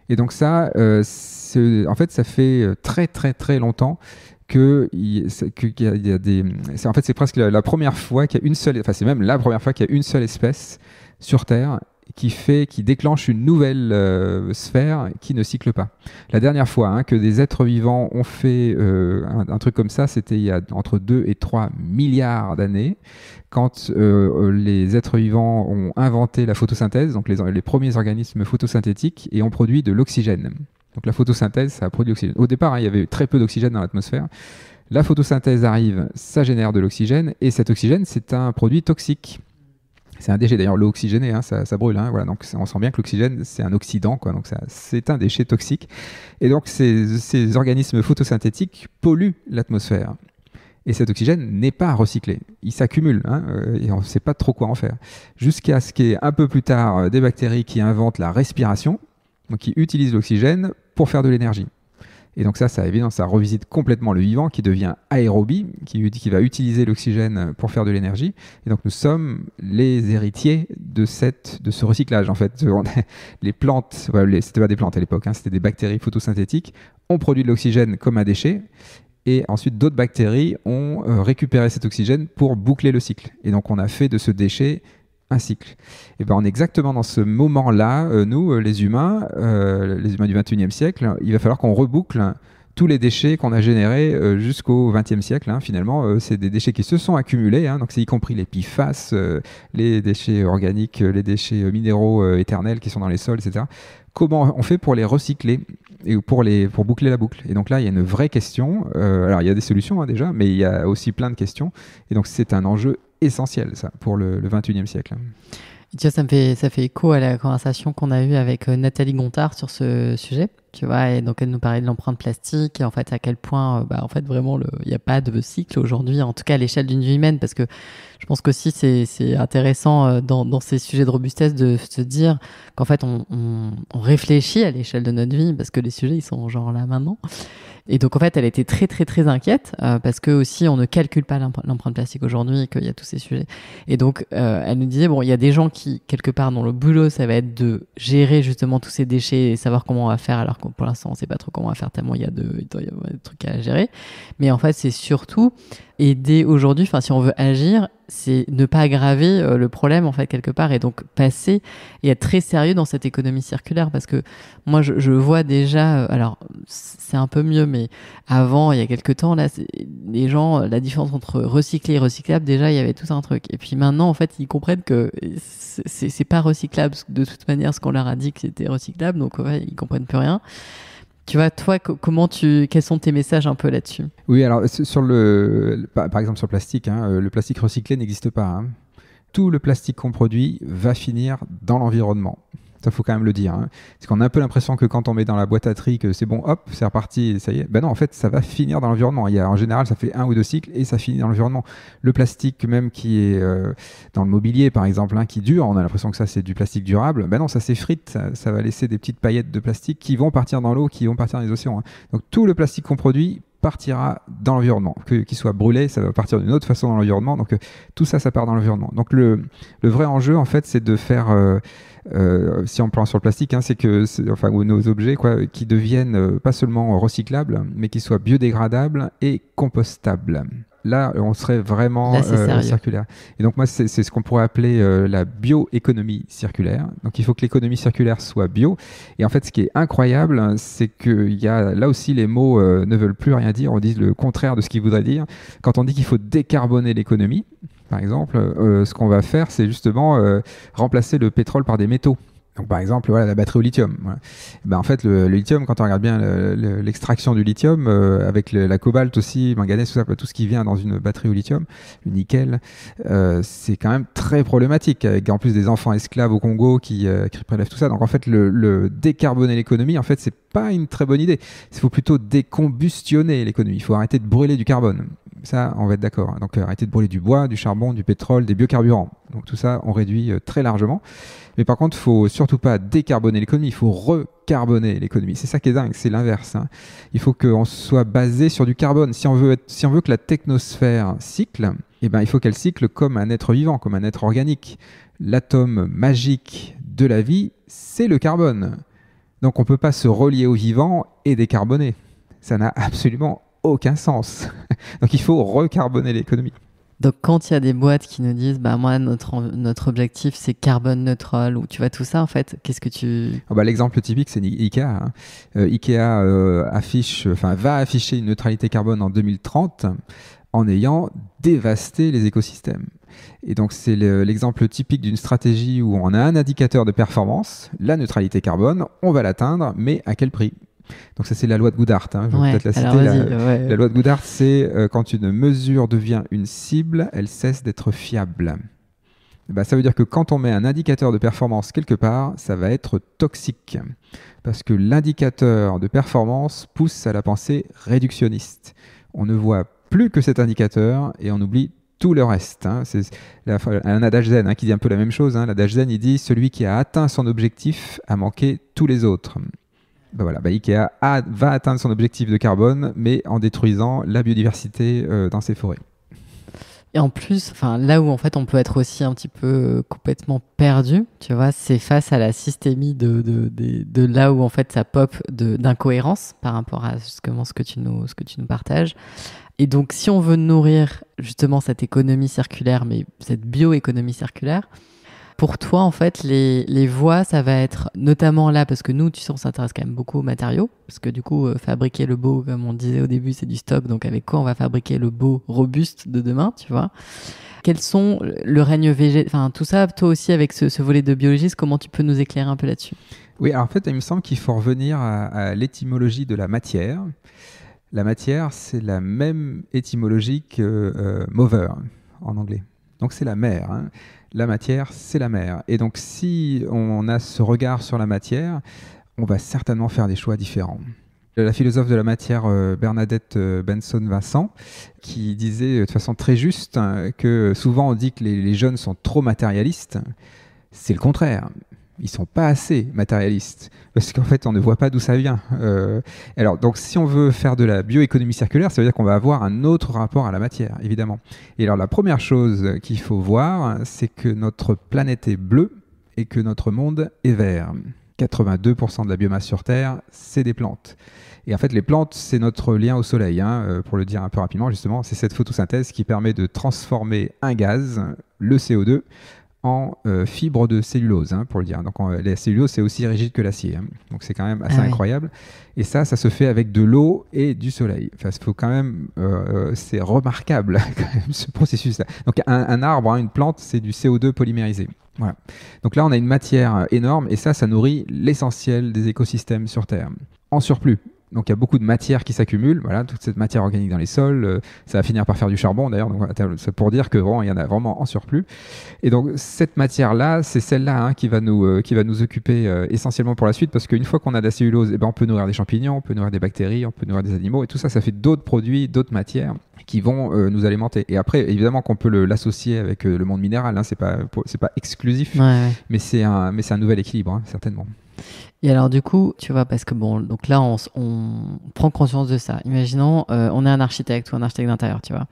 Et donc ça, en fait, ça fait très très très longtemps qu'il y a des. En fait, c'est presque la première fois qu'il y a une seule. Enfin, c'est même la première fois qu'il y a une seule espèce sur Terre qui déclenche une nouvelle sphère qui ne cycle pas. La dernière fois que des êtres vivants ont fait un truc comme ça, c'était il y a entre 2 et 3 milliards d'années, quand les êtres vivants ont inventé la photosynthèse, donc les premiers organismes photosynthétiques, et ont produit de l'oxygène. Donc la photosynthèse, ça a produit de l'oxygène. Au départ, il y avait très peu d'oxygène dans l'atmosphère. La photosynthèse arrive, ça génère de l'oxygène, et cet oxygène, c'est un produit toxique. C'est un déchet, d'ailleurs l'eau oxygénée, ça brûle, voilà, donc on sent bien que l'oxygène c'est un oxydant, quoi, donc c'est un déchet toxique. Et donc ces organismes photosynthétiques polluent l'atmosphère. Et cet oxygène n'est pas recyclé. Il s'accumule et on ne sait pas trop quoi en faire. Jusqu'à ce qu'il y ait un peu plus tard des bactéries qui inventent la respiration, donc qui utilisent l'oxygène pour faire de l'énergie. Et donc ça évidemment, ça revisite complètement le vivant qui devient aérobie, qui va utiliser l'oxygène pour faire de l'énergie. Et donc nous sommes les héritiers de ce recyclage. En fait, les plantes, c'était pas des plantes à l'époque, c'était des bactéries photosynthétiques, ont produit de l'oxygène comme un déchet. Et ensuite, d'autres bactéries ont récupéré cet oxygène pour boucler le cycle. Et donc on a fait de ce déchet un cycle. Et ben on est exactement dans ce moment-là, nous, les humains du 21e siècle, il va falloir qu'on reboucle tous les déchets qu'on a générés jusqu'au 20e siècle. Finalement, c'est des déchets qui se sont accumulés, donc c'est y compris les PFAS, les déchets organiques, les déchets minéraux éternels qui sont dans les sols, etc. Comment on fait pour les recycler et pour boucler la boucle? Et donc là, il y a une vraie question. Alors, il y a des solutions déjà, mais il y a aussi plein de questions. Et donc, c'est un enjeu essentiel, ça, pour le 21e siècle. Et tu vois, ça fait écho à la conversation qu'on a eue avec Nathalie Gontard sur ce sujet. Tu vois, et donc elle nous parlait de l'empreinte plastique, et en fait à quel point, en fait vraiment, il n'y a pas de cycle aujourd'hui, en tout cas à l'échelle d'une vie humaine, parce que je pense qu'aussi c'est intéressant dans ces sujets de robustesse de se dire qu'en fait on réfléchit à l'échelle de notre vie, parce que les sujets ils sont genre là maintenant. Et donc en fait elle était très très très inquiète parce que aussi on ne calcule pas l'empreinte plastique aujourd'hui, qu'il y a tous ces sujets. Et donc elle nous disait bon, il y a des gens qui quelque part dont le boulot ça va être de gérer justement tous ces déchets et savoir comment on va faire, alors que pour l'instant on sait pas trop comment on va faire tellement il doit y avoir des trucs à gérer. Mais en fait c'est surtout aider aujourd'hui, enfin si on veut agir, c'est ne pas aggraver le problème en fait quelque part, et donc passer et être très sérieux dans cette économie circulaire, parce que moi je vois déjà, alors c'est un peu mieux, mais avant il y a quelques temps là, les gens, la différence entre recyclé et recyclable, déjà il y avait tout un truc, et puis maintenant en fait ils comprennent que c'est pas recyclable de toute manière, ce qu'on leur a dit que c'était recyclable, donc ouais, ils comprennent plus rien. Tu vois, toi, quels sont tes messages un peu là-dessus? Oui, alors par exemple sur le plastique, le plastique recyclé n'existe pas. Tout le plastique qu'on produit va finir dans l'environnement. Ça, faut quand même le dire. Parce qu'on a un peu l'impression que quand on met dans la boîte à tri, que c'est bon, hop, c'est reparti, ça y est. Ben non, en fait, ça va finir dans l'environnement. En général, ça fait 1 ou 2 cycles et ça finit dans l'environnement. Le plastique même qui est dans le mobilier, par exemple, qui dure, on a l'impression que ça, c'est du plastique durable. Ben non, ça s'effrite. Ça va laisser des petites paillettes de plastique qui vont partir dans l'eau, qui vont partir dans les océans. Donc, tout le plastique qu'on produit partira dans l'environnement. Qu'il soit brûlé, ça va partir d'une autre façon dans l'environnement. Donc, tout ça, ça part dans l'environnement. Donc, le vrai enjeu, en fait, c'est de faire... si on prend sur le plastique, c'est que ou nos objets qui deviennent pas seulement recyclables, mais qui soient biodégradables et compostables. Là, on serait vraiment circulaire. Et donc moi, c'est ce qu'on pourrait appeler la bioéconomie circulaire. Donc il faut que l'économie circulaire soit bio. Et en fait, ce qui est incroyable, c'est que là aussi, les mots ne veulent plus rien dire. On dit le contraire de ce qu'ils voudraient dire. Quand on dit qu'il faut décarboner l'économie, par exemple, ce qu'on va faire, c'est justement remplacer le pétrole par des métaux. Donc, par exemple, la batterie au lithium. Voilà. Ben, en fait, le lithium, quand on regarde bien l'extraction du lithium, avec la cobalt aussi, manganèse, tout ce qui vient dans une batterie au lithium, le nickel, c'est quand même très problématique, avec en plus des enfants esclaves au Congo qui prélèvent tout ça. Donc, en fait, le décarboner l'économie, en fait, c'est pas une très bonne idée. Il faut plutôt décombustionner l'économie. Il faut arrêter de brûler du carbone. Ça, on va être d'accord. Donc, arrêter de brûler du bois, du charbon, du pétrole, des biocarburants. Donc, tout ça, on réduit très largement. Mais par contre, il ne faut surtout pas décarboner l'économie, il faut recarboner l'économie. C'est ça qui est dingue, c'est l'inverse. Il faut qu'on soit basé sur du carbone. Si on veut que la technosphère cycle, il faut qu'elle cycle comme un être vivant, comme un être organique. L'atome magique de la vie, c'est le carbone. Donc, on ne peut pas se relier au vivant et décarboner. Ça n'a absolument aucun sens. Donc, il faut recarboner l'économie. Donc, quand il y a des boîtes qui nous disent, moi, notre objectif, c'est carbone neutral, ou tu vois, tout ça, en fait, qu'est-ce que tu... L'exemple typique, c'est Ikea. Ikea va afficher une neutralité carbone en 2030 en ayant dévasté les écosystèmes. Et donc, c'est l'exemple typique d'une stratégie où on a un indicateur de performance, la neutralité carbone, on va l'atteindre, mais à quel prix ? Donc ça, c'est la loi de Goodhart. Je vais peut-être la citer. La loi de Goodhart, c'est quand une mesure devient une cible, elle cesse d'être fiable. Ça veut dire que quand on met un indicateur de performance quelque part, ça va être toxique. Parce que l'indicateur de performance pousse à la pensée réductionniste. On ne voit plus que cet indicateur et on oublie tout le reste. C'est un adage zen qui dit un peu la même chose. L'adage zen, il dit « Celui qui a atteint son objectif a manqué tous les autres ». Ikea va atteindre son objectif de carbone, mais en détruisant la biodiversité dans ses forêts. Et en plus, là où en fait on peut être aussi un petit peu complètement perdu, tu vois, c'est face à la systémie de là où en fait ça pop d'incohérence par rapport à ce que tu nous partages. Et donc, si on veut nourrir justement cette économie circulaire, mais cette bioéconomie circulaire, pour toi, en fait, les voies, ça va être notamment là, parce que nous, tu sais, on s'intéresse quand même beaucoup aux matériaux, parce que du coup, fabriquer le beau, comme on disait au début, c'est du stock. Donc, avec quoi on va fabriquer le beau robuste de demain, tu vois? Quels sont le règne végétal, tout ça, toi aussi, avec ce volet de biologiste, comment tu peux nous éclairer un peu là-dessus? Oui, alors en fait, il me semble qu'il faut revenir à l'étymologie de la matière. La matière, c'est la même étymologie que mover en anglais. Donc c'est la mer. La matière, c'est la mer. Et donc si on a ce regard sur la matière, on va certainement faire des choix différents. La philosophe de la matière Bernadette Benson-Vincent, qui disait de façon très juste que souvent on dit que les jeunes sont trop matérialistes. C'est le contraire. Ils sont pas assez matérialistes parce qu'en fait on ne voit pas d'où ça vient. Alors donc si on veut faire de la bioéconomie circulaire, ça veut dire qu'on va avoir un autre rapport à la matière, évidemment. Et alors la première chose qu'il faut voir, c'est que notre planète est bleue et que notre monde est vert. 82% de la biomasse sur Terre, c'est des plantes. Et en fait, les plantes, c'est notre lien au soleil. Pour le dire un peu rapidement, justement, c'est cette photosynthèse qui permet de transformer un gaz, le CO2, en fibre de cellulose, pour le dire. Donc la cellulose, c'est aussi rigide que l'acier. Donc c'est quand même assez incroyable. Et ça se fait avec de l'eau et du soleil. Enfin, faut quand même, c'est remarquable quand même, ce processus-là. Donc un arbre, une plante, c'est du CO2 polymérisé. Voilà. Donc là, on a une matière énorme et ça nourrit l'essentiel des écosystèmes sur Terre. En surplus. Donc il y a beaucoup de matière qui s'accumule, voilà, toute cette matière organique dans les sols, ça va finir par faire du charbon d'ailleurs, donc voilà, c'est pour dire que vraiment, il y en a vraiment en surplus. Et donc cette matière-là, c'est celle-là qui va nous occuper essentiellement pour la suite, parce qu'une fois qu'on a de la cellulose, on peut nourrir des champignons, on peut nourrir des bactéries, on peut nourrir des animaux, et tout ça, ça fait d'autres produits, d'autres matières qui vont nous alimenter. Et après, évidemment qu'on peut l'associer avec le monde minéral, c'est pas exclusif, mais c'est un nouvel équilibre, certainement. Et alors du coup, tu vois, parce que donc là, on prend conscience de ça. Imaginons, on est un architecte ou un architecte d'intérieur, tu vois.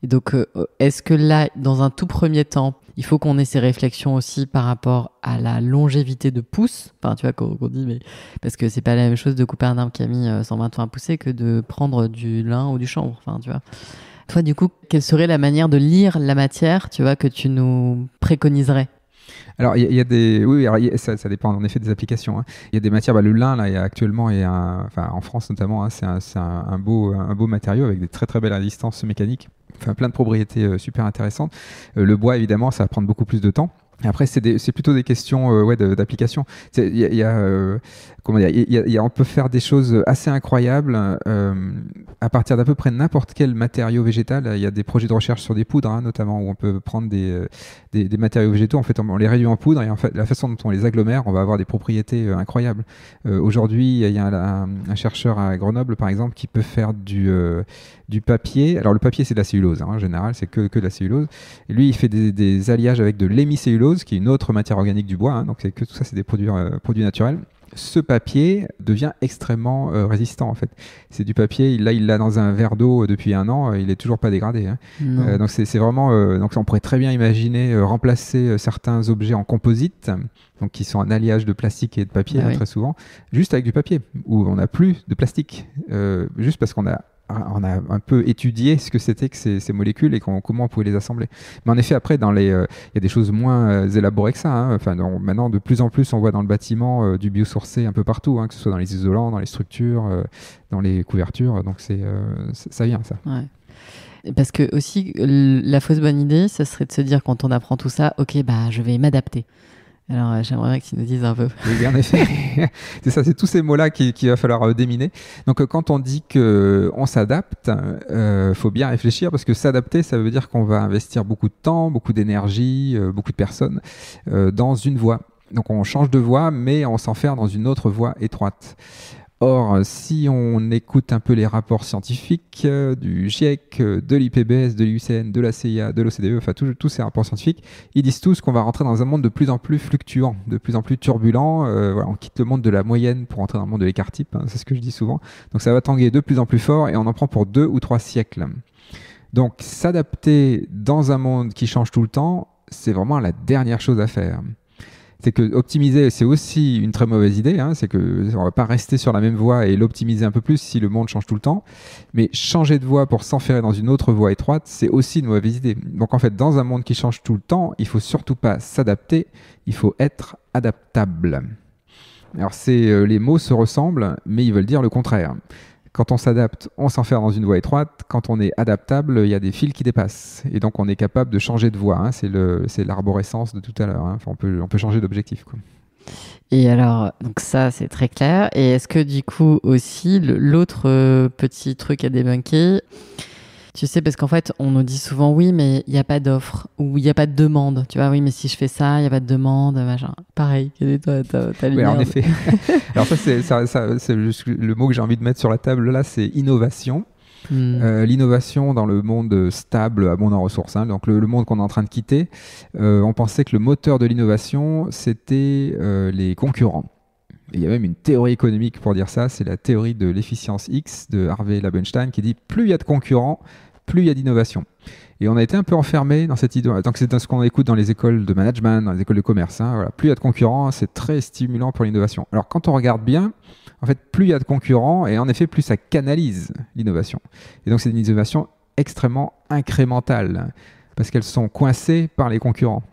Et donc, est-ce que là, dans un tout premier temps, il faut qu'on ait ces réflexions aussi par rapport à la longévité de pouces, tu vois, qu'on dit, mais parce que c'est pas la même chose de couper un arbre qui a mis 120 ans à pousser que de prendre du lin ou du chanvre, tu vois. Toi, du coup, quelle serait la manière de lire la matière, tu vois, que tu nous préconiserais? Alors, il y a des... Oui, alors, ça dépend en effet des applications. Il y a des matières, le lin, là, actuellement, en France notamment, c'est un beau matériau avec des très très belles résistances mécaniques. Plein de propriétés super intéressantes. Le bois, évidemment, ça va prendre beaucoup plus de temps. Et après, c'est plutôt des questions d'application. On peut faire des choses assez incroyables à partir d'à peu près n'importe quel matériau végétal. Il y a des projets de recherche sur des poudres, notamment, où on peut prendre des matériaux végétaux. En fait, on les réduit en poudre et en fait, la façon dont on les agglomère, on va avoir des propriétés incroyables. Aujourd'hui, il y a un chercheur à Grenoble, par exemple, qui peut faire du papier. Alors, le papier, c'est de la cellulose. En général, c'est que de la cellulose. Et lui, il fait des alliages avec de l'hémicellulose, qui est une autre matière organique du bois. Donc, tout ça, c'est des produits naturels. Ce papier devient extrêmement résistant en fait. C'est du papier, il l'a dans un verre d'eau depuis 1 an, il est toujours pas dégradé. Donc c'est vraiment, donc on pourrait très bien imaginer remplacer certains objets en composite, donc qui sont un alliage de plastique et de papier très souvent, juste avec du papier où on n'a plus de plastique, juste parce qu'on a un peu étudié ce que c'était que ces molécules et comment on pouvait les assembler. Mais en effet, après, il y a des choses moins élaborées que ça. Maintenant, de plus en plus, on voit dans le bâtiment du biosourcé un peu partout, que ce soit dans les isolants, dans les structures, dans les couvertures. Donc, ça vient, ça. Ouais. Parce que aussi, la fausse bonne idée, ça serait de se dire, quand on apprend tout ça, ok, je vais m'adapter. Alors, j'aimerais bien que tu nous dises un peu. Oui, en effet. C'est ça, c'est tous ces mots-là qu'il va falloir déminer. Donc, quand on dit qu'on s'adapte, faut bien réfléchir parce que s'adapter, ça veut dire qu'on va investir beaucoup de temps, beaucoup d'énergie, beaucoup de personnes dans une voie. Donc, on change de voie, mais on s'enferme dans une autre voie étroite. Or, si on écoute un peu les rapports scientifiques du GIEC, de l'IPBES, de l'IUCN, de la CIA, de l'OCDE, enfin tous ces rapports scientifiques, ils disent tous qu'on va rentrer dans un monde de plus en plus fluctuant, de plus en plus turbulent. Voilà, on quitte le monde de la moyenne pour entrer dans le monde de l'écart type, hein, c'est ce que je dis souvent. Donc ça va tanguer de plus en plus fort et on en prend pour 2 ou 3 siècles. Donc s'adapter dans un monde qui change tout le temps, c'est vraiment la dernière chose à faire. C'est que optimiser, c'est aussi une très mauvaise idée. Hein. C'est que on va pas rester sur la même voie et l'optimiser un peu plus si le monde change tout le temps. Mais changer de voie pour s'enferrer dans une autre voie étroite, c'est aussi une mauvaise idée. Donc en fait, dans un monde qui change tout le temps, il faut surtout pas s'adapter, il faut être adaptable. Alors les mots se ressemblent, mais ils veulent dire le contraire. Quand on s'adapte, on s'enferme dans une voie étroite. Quand on est adaptable, il y a des fils qui dépassent. Et donc, on est capable de changer de voie. Hein. C'est l'arborescence de tout à l'heure. Hein. Enfin, on peut changer d'objectif, quoi. Et alors, donc ça, c'est très clair. Et est-ce que du coup aussi, l'autre petit truc à débunker, tu sais, parce qu'en fait, on nous dit souvent, oui, mais il n'y a pas d'offre ou il n'y a pas de demande. Tu vois, oui, mais si je fais ça, il n'y a pas de demande, machin. Pareil, quelle est ta lumière? Oui, en effet. Alors ça, c'est juste le mot que j'ai envie de mettre sur la table là, c'est innovation. L'innovation dans le monde stable, abondant en ressources, hein, donc le monde qu'on est en train de quitter, on pensait que le moteur de l'innovation, c'était les concurrents. Et il y a même une théorie économique pour dire ça, c'est la théorie de l'efficience X de Harvey Labenstein qui dit plus il y a de concurrents, plus il y a d'innovation. Et on a été un peu enfermé dans cette idée. Donc c'est ce qu'on écoute dans les écoles de management, dans les écoles de commerce. Hein, voilà. Plus il y a de concurrents, c'est très stimulant pour l'innovation. Alors quand on regarde bien, en fait, plus il y a de concurrents, et en effet, plus ça canalise l'innovation. Et donc c'est une innovation extrêmement incrémentale, parce qu'elles sont coincées par les concurrents.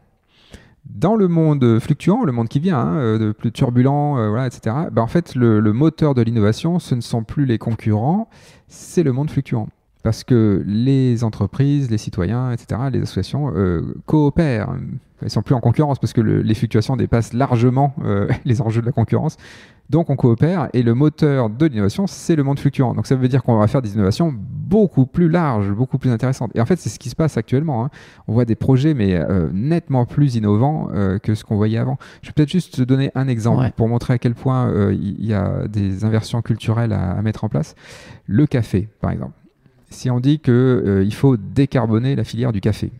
Dans le monde fluctuant, le monde qui vient, hein, de plus turbulent, voilà, etc., ben en fait, le moteur de l'innovation, ce ne sont plus les concurrents, c'est le monde fluctuant. Parce que les entreprises, les citoyens, etc., les associations coopèrent. Ils ne sont plus en concurrence parce que les fluctuations dépassent largement les enjeux de la concurrence. Donc on coopère et le moteur de l'innovation, c'est le monde fluctuant. Donc ça veut dire qu'on va faire des innovations beaucoup plus larges, beaucoup plus intéressantes. Et en fait, c'est ce qui se passe actuellement. Hein. On voit des projets, mais nettement plus innovants que ce qu'on voyait avant. Je vais peut-être juste te donner un exemple pour montrer à quel point il y a des inversions culturelles à mettre en place. Le café, par exemple. Si on dit qu'il faut décarboner la filière du café,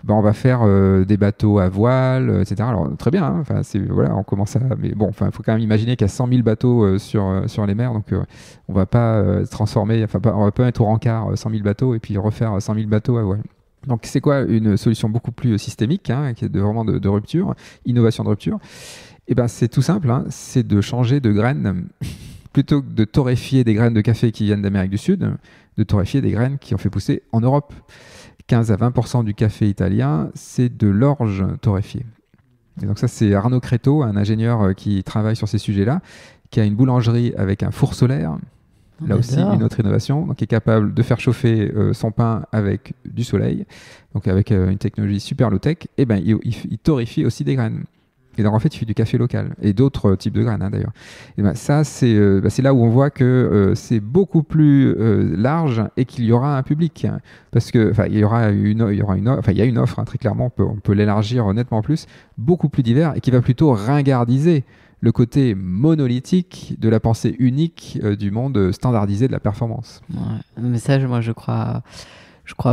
ben on va faire des bateaux à voile, etc. Alors très bien, hein, voilà, on commence à... Mais bon, il faut quand même imaginer qu'il y a 100 000 bateaux sur les mers, donc on va pas transformer, on va pas mettre au rencard 100 000 bateaux et puis refaire 100 000 bateaux à voile. Donc c'est quoi une solution beaucoup plus systémique, hein, qui est vraiment de rupture, innovation de rupture? Et ben c'est tout simple, hein, c'est de changer de graines. Plutôt que de torréfier des graines de café qui viennent d'Amérique du Sud, de torréfier des graines qui ont fait pousser en Europe. 15 à 20% du café italien, c'est de l'orge torréfiée. Et donc ça, c'est Arnaud Créteau, un ingénieur qui travaille sur ces sujets-là, qui a une boulangerie avec un four solaire. Là aussi, une autre innovation, donc qui est capable de faire chauffer son pain avec du soleil, donc avec une technologie super low-tech. Et ben, il torréfie aussi des graines. Et donc en fait, il fait du café local et d'autres types de graines, hein, d'ailleurs. Et ben, ça, c'est là où on voit que c'est beaucoup plus large et qu'il y aura un public, hein, parce que il y a une offre, hein, très clairement, on peut l'élargir nettement plus, beaucoup plus divers et qui va plutôt ringardiser le côté monolithique de la pensée unique du monde standardisé de la performance. Ouais. Mais ça, moi, je crois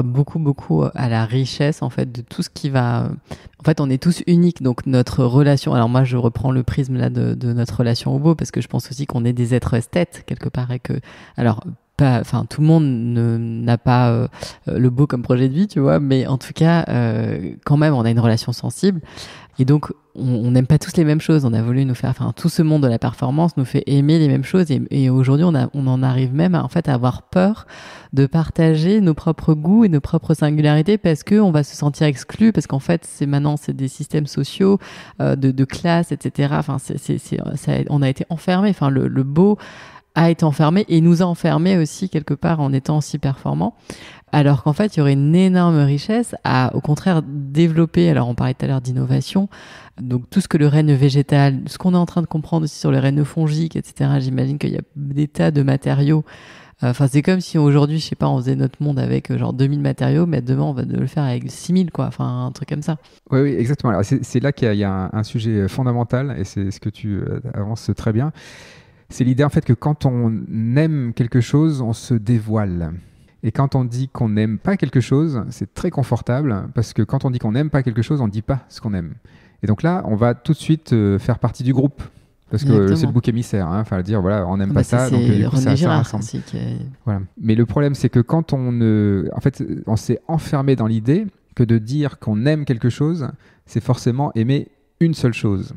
beaucoup à la richesse en fait de tout ce qui va. En fait, on est tous uniques, donc notre relation. Alors moi, je reprends le prisme là de notre relation au beau parce que je pense aussi qu'on est des êtres esthètes quelque part et que alors. Tout le monde n'a pas le beau comme projet de vie, tu vois, mais en tout cas, quand même, on a une relation sensible. Et donc, on n'aime pas tous les mêmes choses. On a voulu nous faire, tout ce monde de la performance nous fait aimer les mêmes choses. Et aujourd'hui, on en arrive même à avoir peur de partager nos propres goûts et nos propres singularités parce qu'on va se sentir exclu, parce qu'en fait, c'est des systèmes sociaux, de classe, etc. On a été enfermés. Le beau a été enfermé et nous a enfermés aussi quelque part en étant si performants. Alors qu'en fait, il y aurait une énorme richesse à, au contraire, développer. Alors, on parlait tout à l'heure d'innovation. Donc, tout ce que le règne végétal, ce qu'on est en train de comprendre aussi sur le règne fongique, etc. J'imagine qu'il y a des tas de matériaux. C'est comme si aujourd'hui, je sais pas, on faisait notre monde avec genre 2000 matériaux, mais demain, on va le faire avec 6000, quoi. Un truc comme ça. Oui, exactement. Alors, c'est là qu'il y a un sujet fondamental et c'est ce que tu avances très bien. C'est l'idée en fait que quand on aime quelque chose, on se dévoile. Et quand on dit qu'on n'aime pas quelque chose, c'est très confortable parce que quand on dit qu'on n'aime pas quelque chose, on ne dit pas ce qu'on aime. Et donc là, on va tout de suite faire partie du groupe. Parce que Exactement. c'est le bouc émissaire, hein. Enfin, dire voilà, on n'aime Ah pas bah ça, donc du coup René ça Girard rassemble. aussi qui est... Voilà. Mais le problème, c'est que quand en fait, on s'est enfermé dans l'idée que de dire qu'on aime quelque chose, c'est forcément aimer une seule chose.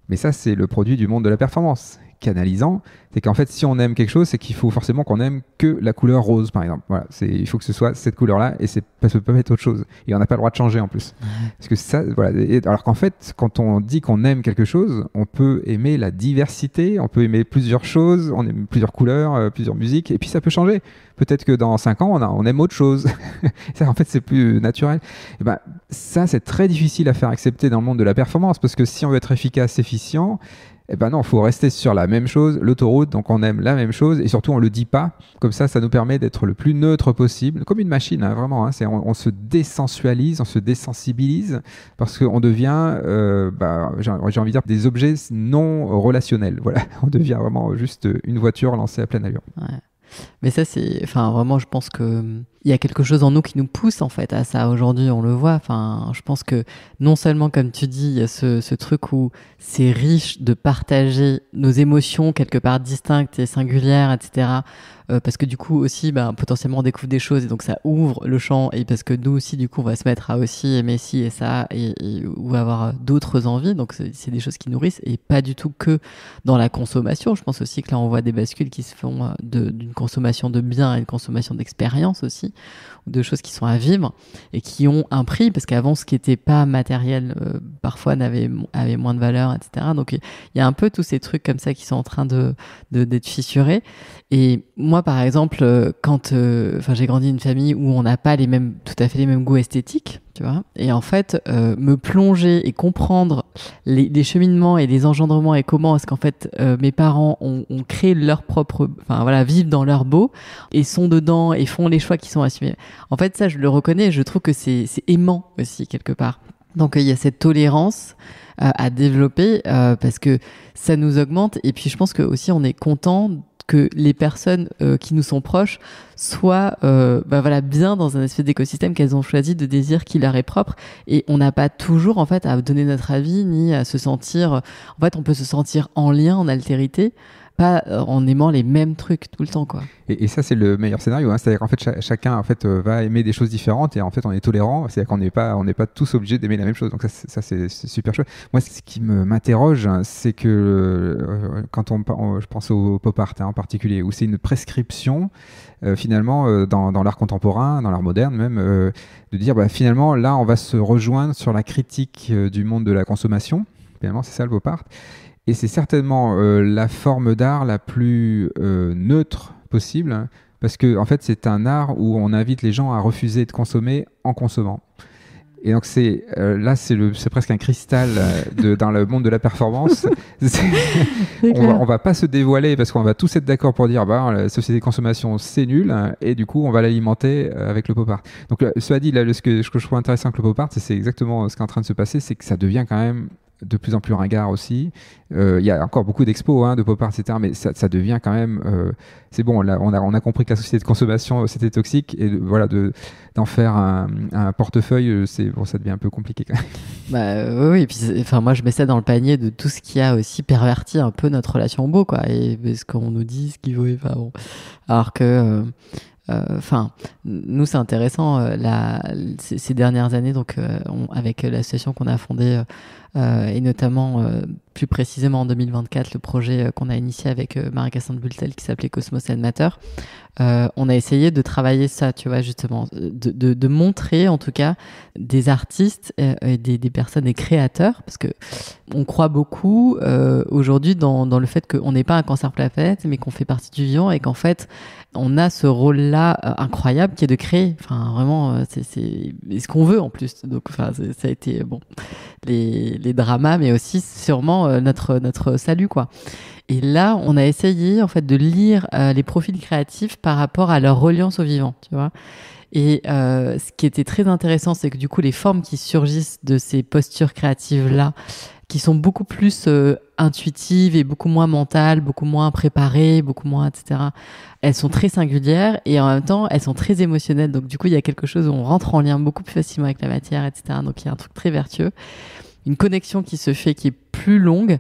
Mais ça, c'est le produit du monde de la performance. Canalisant, c'est qu'en fait, si on aime quelque chose, c'est qu'il faut forcément qu'on aime que la couleur rose, par exemple. Voilà, il faut que ce soit cette couleur-là, et ça peut pas être autre chose. Et on n'a pas le droit de changer en plus. Parce que ça, voilà. Alors qu'en fait, quand on dit qu'on aime quelque chose, on peut aimer la diversité, on peut aimer plusieurs choses, on aime plusieurs couleurs, plusieurs musiques, et puis ça peut changer. Peut-être que dans 5 ans, on aime autre chose. Ça, en fait, c'est plus naturel. Et ben, ça, c'est très difficile à faire accepter dans le monde de la performance, parce que si on veut être efficace, efficient, eh ben non, il faut rester sur la même chose, l'autoroute, donc on aime la même chose, et surtout on le dit pas, comme ça nous permet d'être le plus neutre possible, comme une machine, hein, vraiment, hein, on se désensualise, on se désensibilise, parce qu'on devient, j'ai envie de dire, des objets non relationnels, voilà, on devient vraiment juste une voiture lancée à pleine allure. Ouais. Mais ça, enfin, vraiment, je pense que il y a quelque chose en nous qui nous pousse, en fait, à ça. Aujourd'hui, on le voit. Enfin, je pense que non seulement, comme tu dis, il y a ce truc où c'est riche de partager nos émotions quelque part distinctes et singulières, etc. Parce que du coup aussi, potentiellement, on découvre des choses et donc ça ouvre le champ. Et parce que nous aussi, du coup, on va se mettre à aussi aimer ci et ça ou avoir d'autres envies. Donc, c'est des choses qui nourrissent et pas du tout que dans la consommation. Je pense aussi que là, on voit des bascules qui se font d'une consommation de biens à une consommation d'expérience aussi, ou de choses qui sont à vivre et qui ont un prix, parce qu'avant, ce qui n'était pas matériel, parfois, avait moins de valeur, etc. Donc, il y a un peu tous ces trucs comme ça qui sont en train d'être fissurés. Et moi, par exemple, quand j'ai grandi dans une famille où on n'a pas tout à fait les mêmes goûts esthétiques, tu vois, et en fait, me plonger et comprendre les cheminements et les engendrements et comment est-ce qu'en fait mes parents ont créé leur propre, vivent dans leur beau et sont dedans et font les choix qui sont assumés. En fait, ça, je le reconnais, je trouve que c'est aimant aussi quelque part. Donc, il y a cette tolérance à développer parce que ça nous augmente. Et puis, je pense que aussi, on est content que les personnes qui nous sont proches soient bien dans un espèce d'écosystème qu'elles ont choisi de désir qui leur est propre, et on n'a pas toujours en fait à donner notre avis ni à se sentir, en fait on peut se sentir en lien, en altérité, pas en aimant les mêmes trucs tout le temps, quoi. Et ça, c'est le meilleur scénario, hein. C'est-à-dire qu'en fait, chacun en fait, va aimer des choses différentes, et en fait, on est tolérant. C'est-à-dire qu'on n'est pas tous obligés d'aimer la même chose. Donc ça c'est super chouette. Moi, ce qui m'interroge, c'est que quand je pense au pop art, hein, en particulier, où c'est une prescription, finalement, dans l'art contemporain, dans l'art moderne même, de dire, finalement, là, on va se rejoindre sur la critique du monde de la consommation. Finalement, c'est ça le pop art. Et c'est certainement la forme d'art la plus neutre possible, hein, parce que en fait, c'est un art où on invite les gens à refuser de consommer en consommant. Et donc c'est presque un cristal dans le monde de la performance. On va pas se dévoiler parce qu'on va tous être d'accord pour dire la société de consommation c'est nul, hein, et du coup on va l'alimenter avec le pop art. Donc cela dit, là, ce que je trouve intéressant avec le pop art, c'est exactement ce qui est en train de se passer, c'est que ça devient quand même de plus en plus ringard aussi. Il y a encore beaucoup d'expos, hein, de pop art, etc. Mais ça devient quand même... c'est bon, là, on a compris que la société de consommation, c'était toxique. Et d'en faire un portefeuille, ça devient un peu compliqué quand même. Oui, et puis moi je mets ça dans le panier de tout ce qui a aussi perverti un peu notre relation au beau, quoi. Et ce qu'on nous dit, ce qu'il vaut, bon. Alors que... nous c'est intéressant ces dernières années, donc avec l'association qu'on a fondée et notamment plus précisément en 2024 le projet qu'on a initié avec Marie-Cassandre Bultel qui s'appelait Cosmos and Matter, on a essayé de travailler ça, tu vois, justement de montrer en tout cas des artistes et des personnes, des créateurs, parce que on croit beaucoup aujourd'hui dans le fait qu'on n'est pas un cancer pour la planète, mais qu'on fait partie du vivant, et qu'en fait on a ce rôle-là incroyable qui est de créer. Enfin, vraiment, c'est ce qu'on veut en plus. Donc, ça a été les dramas, mais aussi sûrement notre salut, quoi. Et là, on a essayé en fait de lire les profils créatifs par rapport à leur reliance au vivant, tu vois. Et ce qui était très intéressant, c'est que du coup, les formes qui surgissent de ces postures créatives-là, qui sont beaucoup plus intuitives et beaucoup moins mentales, beaucoup moins préparées, beaucoup moins, etc. Elles sont très singulières et en même temps, elles sont très émotionnelles. Donc du coup, il y a quelque chose où on rentre en lien beaucoup plus facilement avec la matière, etc. Donc il y a un truc très vertueux. Une connexion qui se fait, qui est plus longue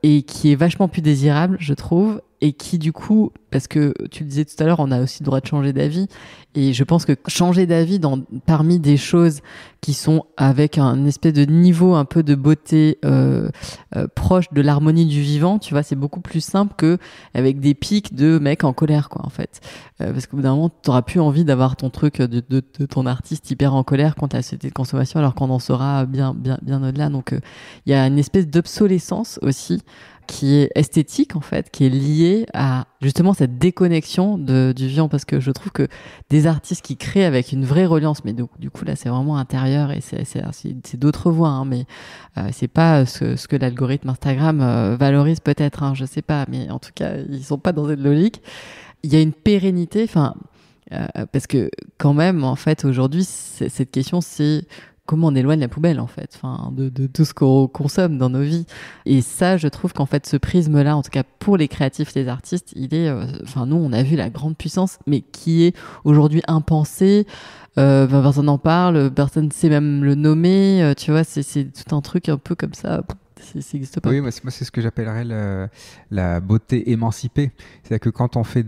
et qui est vachement plus désirable, je trouve, et qui du coup, parce que tu le disais tout à l'heure, on a aussi le droit de changer d'avis, et je pense que changer d'avis parmi des choses qui sont avec un espèce de niveau un peu de beauté proche de l'harmonie du vivant, tu vois, c'est beaucoup plus simple que avec des pics de mecs en colère, quoi, en fait. Parce qu'au bout d'un moment, t'auras plus envie d'avoir ton truc de ton artiste hyper en colère contre la société de consommation, alors qu'on en sera bien au-delà. Donc, il y a une espèce d'obsolescence aussi qui est esthétique, en fait, qui est liée à justement cette déconnexion du vivant, parce que je trouve que des artistes qui créent avec une vraie reliance, mais du coup là c'est vraiment intérieur et c'est d'autres voies, hein, mais c'est pas ce que l'algorithme Instagram valorise peut-être, hein, je sais pas, mais en tout cas ils sont pas dans cette logique. Il y a une pérennité, enfin parce que quand même en fait aujourd'hui cette question c'est comment on éloigne la poubelle, en fait, enfin, de tout ce qu'on consomme dans nos vies. Et ça, je trouve qu'en fait, ce prisme-là, en tout cas pour les créatifs, les artistes, il est, enfin, nous, on a vu la grande puissance, mais qui est aujourd'hui impensée. Personne n'en parle, personne ne sait même le nommer. Tu vois, c'est tout un truc un peu comme ça. Ça n'existe pas. Oui, moi, c'est ce que j'appellerais la beauté émancipée. C'est-à-dire que quand on fait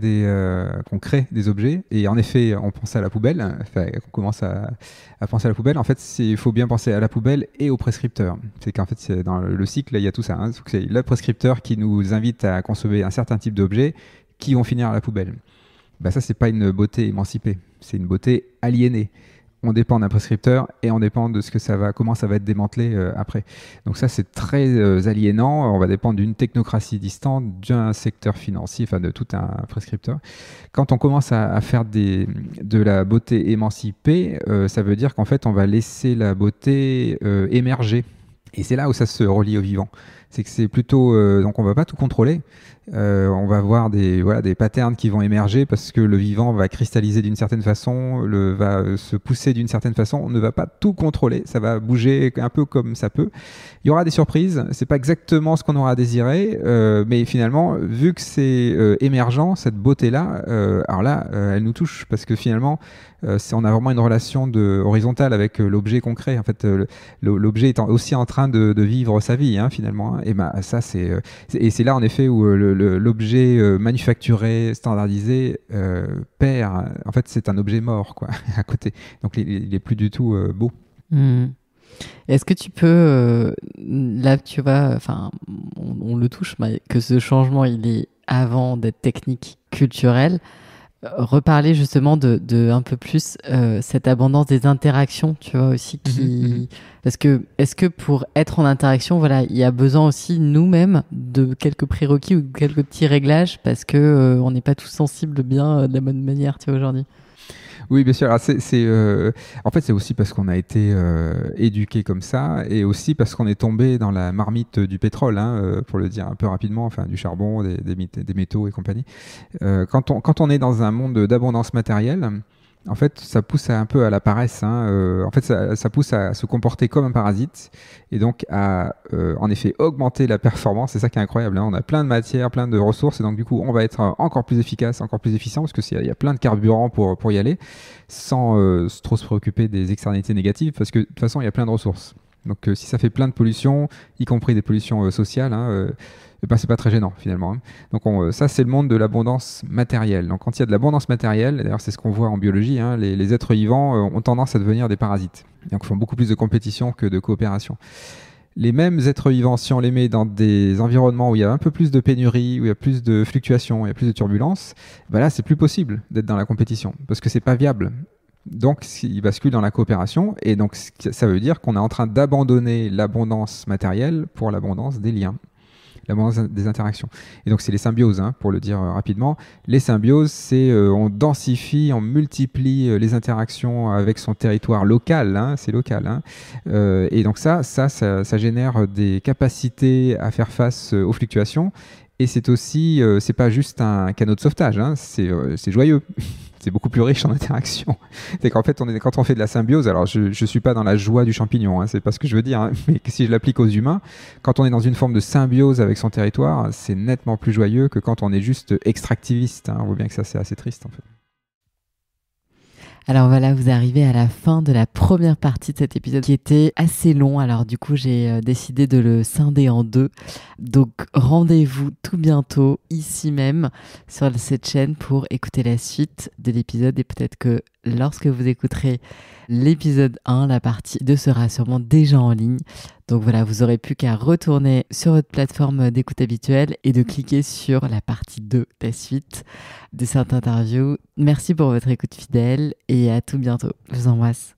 qu'on crée des objets, et en effet, on pense à la poubelle, enfin, on commence à penser à la poubelle, en fait, il faut bien penser à la poubelle et au prescripteur. C'est qu'en fait, dans le cycle, il y a tout ça. Hein. C'est le prescripteur qui nous invite à consommer un certain type d'objets qui vont finir à la poubelle. Ben, ça, c'est pas une beauté émancipée, c'est une beauté aliénée. On dépend d'un prescripteur et on dépend de comment ça va être démantelé après. Donc ça, c'est très aliénant. On va dépendre d'une technocratie distante, d'un secteur financier, enfin de tout un prescripteur. Quand on commence à faire de la beauté émancipée, ça veut dire qu'en fait, on va laisser la beauté émerger. Et c'est là où ça se relie au vivant. C'est que c'est plutôt... donc on va pas tout contrôler. On va voir des patterns qui vont émerger parce que le vivant va cristalliser d'une certaine façon, va se pousser d'une certaine façon. On ne va pas tout contrôler, ça va bouger un peu comme ça peut. Il y aura des surprises, c'est pas exactement ce qu'on aura désiré, mais finalement, vu que c'est émergent, cette beauté-là, alors là, elle nous touche parce que finalement, on a vraiment une relation horizontale avec l'objet concret. En fait, l'objet est aussi en train de vivre sa vie, hein, finalement. Hein. Et ben, ça, et c'est là, en effet, où l'objet manufacturé, standardisé, perd. En fait, c'est un objet mort, quoi, à côté. Donc, il est plus du tout beau. Mmh. Est-ce que tu peux, là, tu vois, enfin, on le touche, mais que ce changement, il est avant d'être technique, culturel. Reparler justement de un peu plus cette abondance des interactions, tu vois, aussi parce que est-ce que pour être en interaction, voilà, il y a besoin aussi nous-mêmes de quelques prérequis ou de quelques petits réglages parce que on n'est pas tous sensibles bien de la bonne manière, tu vois, aujourd'hui. Oui, bien sûr. Alors, en fait, c'est aussi parce qu'on a été éduqué comme ça et aussi parce qu'on est tombé dans la marmite du pétrole, hein, pour le dire un peu rapidement, enfin du charbon, des métaux et compagnie. Quand on est dans un monde d'abondance matérielle, en fait, ça pousse un peu à la paresse. Hein. En fait, ça pousse à se comporter comme un parasite et donc à, en effet, augmenter la performance. C'est ça qui est incroyable. Hein. On a plein de matières, plein de ressources et donc du coup, on va être encore plus efficace, encore plus efficient parce qu'il y a plein de carburant pour y aller sans trop se préoccuper des externalités négatives parce que de toute façon, il y a plein de ressources. Donc, si ça fait plein de pollutions, y compris des pollutions sociales, hein, ben, c'est pas très gênant finalement. Hein. Donc ça, c'est le monde de l'abondance matérielle. Donc quand il y a de l'abondance matérielle, d'ailleurs c'est ce qu'on voit en biologie, hein, les êtres vivants ont tendance à devenir des parasites. Donc ils font beaucoup plus de compétition que de coopération. Les mêmes êtres vivants, si on les met dans des environnements où il y a un peu plus de pénurie, où il y a plus de fluctuations, il y a plus de turbulences, ben là c'est plus possible d'être dans la compétition parce que c'est pas viable. Donc, il bascule dans la coopération et donc ça veut dire qu'on est en train d'abandonner l'abondance matérielle pour l'abondance des liens, l'abondance des interactions. Et donc, c'est les symbioses, hein, pour le dire rapidement. Les symbioses, c'est on densifie, on multiplie les interactions avec son territoire local, hein, c'est local. Hein. Et donc ça génère des capacités à faire face aux fluctuations. Et c'est aussi, c'est pas juste un canot de sauvetage, hein, c'est joyeux. c'est beaucoup plus riche en interaction. C'est qu'en fait, quand on fait de la symbiose, alors je suis pas dans la joie du champignon, hein, c'est pas ce que je veux dire, hein, mais si je l'applique aux humains, quand on est dans une forme de symbiose avec son territoire, c'est nettement plus joyeux que quand on est juste extractiviste. Hein. On voit bien que ça, c'est assez triste en fait. Alors voilà, vous arrivez à la fin de la première partie de cet épisode qui était assez long. Alors du coup, j'ai décidé de le scinder en deux. Donc rendez-vous tout bientôt ici même sur cette chaîne pour écouter la suite de l'épisode. Et peut-être que lorsque vous écouterez l'épisode 1, la partie 2 sera sûrement déjà en ligne. Donc voilà, vous aurez plus qu'à retourner sur votre plateforme d'écoute habituelle et de cliquer sur la partie 2, la suite de cette interview. Merci pour votre écoute fidèle et à tout bientôt. Je vous embrasse.